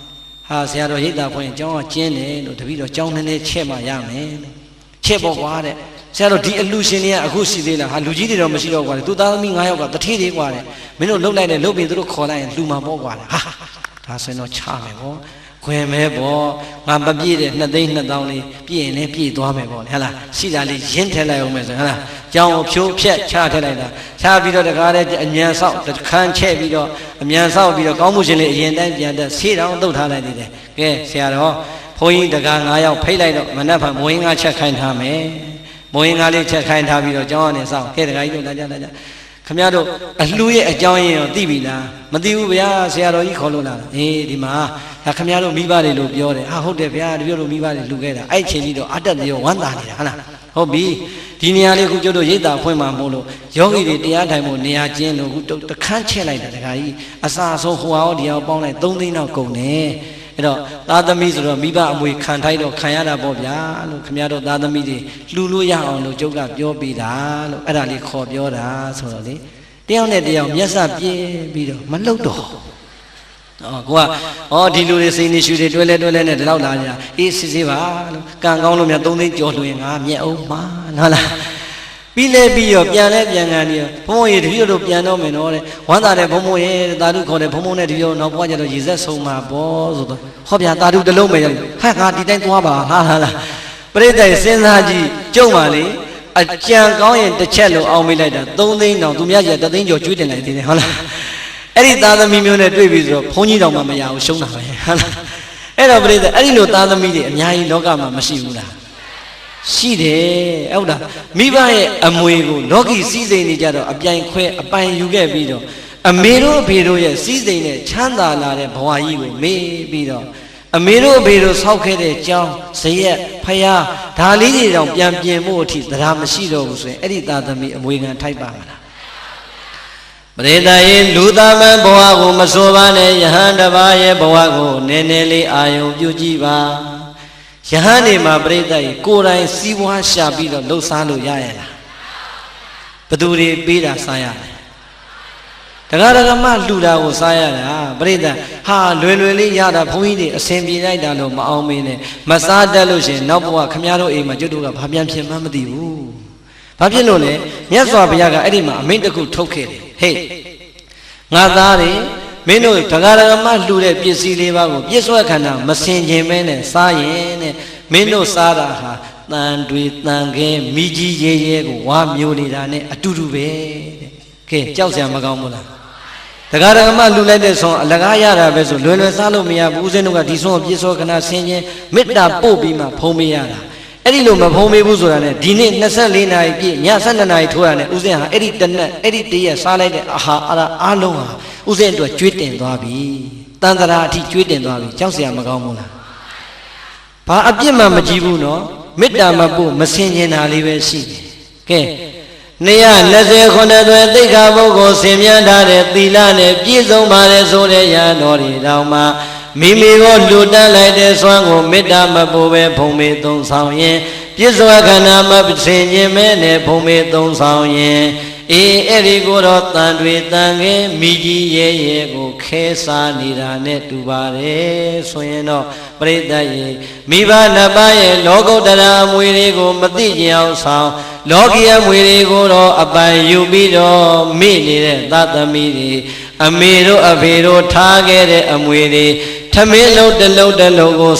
ဟာဆရာတော်ရိတ်တာဖွင့်ရင်ကျောင်းကကျင်းတယ်လို့တပည့်တော်ကျောင်းနည်းချက်မှရမယ်လို့ချက်ပေါ့ကွာတဲ့ဆရာတော်ဒီအလူရှင်တွေကအခုရှိသေးလားဟာလူကြီးတွေတော့မရှိတော့ကွာသူသားသမီး9ယောက်ကတထေးသေးကွာတဲ့မင်းတို့လှုပ်လိုက်တယ်လှုပ်ပြီးသူတို့ခေါ်လိုက်ရင်လူမှာပေါ့ကွာဟာဒါဆိုရင်တော့ချမယ်ပေါ့ခွင်မဲပေါ့ငါမပြည့်တဲ့2,200,000လေးပြည့်ရင်လည်းပြည့်သွားမယ်ပေါ့ဟဲ့လားရှိတာလေးရင်းထည့်လိုက်အောင်မယ်ဆိုဟဲ့လားကြောင်းဖြိုးဖြက်ချထည့်လိုက်တာချပြီးတော့တကားလည်းအမြန်ဆောက်တခန်းချဲ့ပြီးတော့အမြန်ဆောက်ပြီးတော့ကောင်းမှုရှင်လေးအရင်တိုင်းပြန်တက်ဆေးတောင်တုတ်ထားလိုက်သေးတယ်ကဲဆရာတော်ဘုန်းကြီးတကား9ယောက်ဖိတ်လိုက်တော့မနှက်ဖန်မိုးရင်းကားချက်ခိုင်းထားမယ်မိုးရင်းကားလေးချက်ခိုင်းထားပြီးတော့ကျောင်းကနေဆောက်ကဲတကားကြီးတို့လာကြခမရတို့အလှရဲ့အကြောင်းရင်းရောသိပြီလားမသိဘူးဗျာဆရာတော်ကြီးခေါ်လို့လားအေးဒီမှာခမရတို့မိဘတွေလို့ပြောတယ်ဟာဟုတ်တယ်ဗျာတပြည့်တို့မိဘတွေလူခဲ့တာအဲ့ချိန်ကြီးတော့အတက်တရောဝမ်းသာနေတာဟုတ်လားဟုတ်ပြီဒီနေရာလေးခုကျတို့ရိတ်တာဖွင့်မှာမို့လို့ယောဂီတွေတရားထိုင်ဖို့နေရာကျင်းလို့ခုတခန်းချက်လိုက်တာတခါကြီးအစာဆုံးဟိုအောင်ဒီအောင်ပေါင်းလိုက်3 သိန်းတော့ကုန်တယ်အဲ့တော့သားသမီးဆိုတော့မိဘအမွေခံထိုက်တော့ခံရတာပေါ့ဗျာလို့ခမရတို့သားသမီးတွေလှူလို့ရအောင်လို့ကျုပ်ကပြောပေးတာလို့အဲ့ဒါလေးခေါ်ပြောတာဆိုတော့လေတယောက်နဲ့တယောက်မျက်စပြင်းပြီးတော့မလှုပ်တော့ကိုကဒီလူတွေစိန်နေရှူတွေတွဲလဲနဲ့ဒီလောက်လာကြအေးစစ်ပါလို့ကံကောင်းလို့များ3 သိန်းကျော်လွှင်ငါမျက်အောင်မှာဟုတ်လားပြီးလဲပြီးရောပြန်လဲပြန်ကန်နေဘုံဘုံရေတပည့်တို့ပြန်တော့မယ်နော်တဲ့ဝမ်းသာတဲ့ဘုံဘုံရေသာဓုခေါ်တယ်ဘုံဘုံနဲ့တပည့်တို့နောက်ဘွားကျတော့ရေဆက်ဆုံးမှာပေါ့ဆိုတော့ဟောဗျာသာဓုတစ်လုံးပဲဟဲ့ငါဒီတိုင်းသွားပါဟာလားပရိသတ်စဉ်းစားကြည့်ကြုံပါလေအကြံကောင်းရင်တစ်ချက်လို့အောင်မေးလိုက်တာ3 သိန်းတောင်သူများကြီး3 သိန်းကျော်ကျွေးတင်လိုက်သေးတယ်ဟုတ်လားအဲ့ဒီသားသမီးမျိုးနဲ့တွေ့ပြီဆိုတော့ဘုန်းကြီးတော်မှမရဘူးရှုံးတာပဲဟုတ်လားအဲ့တော့ပြိဿအဲ့ဒီလိုသားသမီးတွေအများကြီးလောကမှာမရှိဘူးလား ရှိတယ်ဟုတ်လားမိဘရဲ့အမွေကိုလောကီစည်းစိမ်နေကြတော့အပြိုင်ခွဲအပိုင်ယူခဲ့ပြီးတော့အမေတို့အဖေတို့ရဲ့စည်းစိမ်နဲ့ချမ်းသာလာတဲ့ဘဝကြီးကိုမေးပြီးတော့အမေတို့အဖေတို့ဆောက်ခဲ့တဲ့ကျောင်းဇရက်ဖယားဒါလေးတွေတောင်ပြန်ပြင်ဖို့အထိတရားမရှိတော့ဘူးဆိုရင်အဲ့ဒီသာသမီအမွေခံထိုက်ပါမလားပရိသတ်ရဲ့လူသားမဘဝကိုမဆိုပါနဲ့ယဟန်တစ်ပါးရဲ့ဘဝကိုနည်းနည်းလေးအာယုံပြုကြည့်ပါယဟန်နေမှာပရိသတ်ရဲ့ကိုယ်တိုင်စီးပွားရှာပြီးတော့လှုပ်ရှားလို့ရရလားဘသူတွေပေးတာစားရတယ်တရားဓမ္မလှူတာကိုစားရတာပရိသတ်ဟာလွယ်လွယ်လေးရတာဘုန်းကြီးတွေအစဉ်ပြေလိုက်တာလို့မအောင်မင်းနဲ့မစားတတ်လို့ရှင်နောက်ဘဝခမည်းတော်အိမ်မှာကျွတ်တို့ကဘာပြန်ဖြစ်မှမသိဘူးဘာဖြစ်လို့လဲမြတ်စွာဘုရားကအဲ့ဒီမှာအမိန့်တစ်ခုထုတ်ခဲ့တယ်ဟေ့ငါသားတွေမင်းတို့တရားဓမ္မလှူတဲ့ပစ္စည်းလေးပါးကိုပြည့်စွက်ခန္ဓာမစင်ခြင်းမဲနဲ့စားရင်တဲ့မင်းတို့စားတာဟာတန်တွေတန်ခဲမိကြီးရဲရဲကိုဝါမျိုးနေတာနဲ့အတူတူပဲတဲ့ကဲကြောက်စရာမကောင်းဘူးလားတရားဓမ္မလူလိုက်တဲ့ဆုံးအလကားရတာပဲဆိုလွယ်လွယ်စားလို့မရဘူးဦးဇင်းတို့ကဒီဆုံးကိုပြည့်စုံခဏဆင်းခြင်းမေတ္တာပို့ပြီးမှဖုံးပေးရတာအဲ့ဒီလိုမဖုံးပေးဘူးဆိုတာနဲ့ဒီနေ့24နာရီပြည့်ည12နာရီထိုးရတဲ့ဦးဇင်းဟာအဲ့ဒီတနက်အဲ့ဒီတရက်စားလိုက်တဲ့အာဟာအားလုံးဟာဦးဇင်းအတွက်ကျွေးတင်သွားပြီတန်တရာအထိကျွေးတင်သွားပြီကြောက်စရာမကောင်းဘူးလားဘာအပြစ်မှမကြည့်ဘူးနော်မေတ္တာမပို့မဆင်ခြင်တာလေးပဲရှိတယ်ကဲ229သွဲသိက္ခာပုဂ္ဂိုလ်ဆင်မြန်းထားတဲ့သီလနဲ့ပြည့်စုံပါတယ်ဆိုတဲ့ရဟန်းတော်တွေတောင်မှမိမိကိုလူတန်းလိုက်တဲ့စွမ်းကိုမေတ္တာမပို့ပဲဖုံးမေသုံးဆောင်ရင်ပြည့်စုံခန္ဓာမဆင်ခြင်းမဲနဲ့ဖုံးမေသုံးဆောင်ရင်အေးအဲ့ဒီကိုတော့တန်တွေတန်ငယ်မိကြီးရဲရဲကိုခဲစားနေတာနဲ့တူပါတယ်ဆိုရင်တော့ပရိသတ်ရေမိဘနှစ်ပါးရဲ့လောကုတ္တရာအမွေတွေကိုမသိကြအောင်ဆောင်လောကီအမွေတွေကိုတော့အပိုင်ယူပြီးတော့မိနေတဲ့သတ္တမီတွေအမေတို့အဖေတို့ထားခဲ့တဲ့အမွေတွေထမင်းလုံးတစ်လုံးတစ်လုံးကို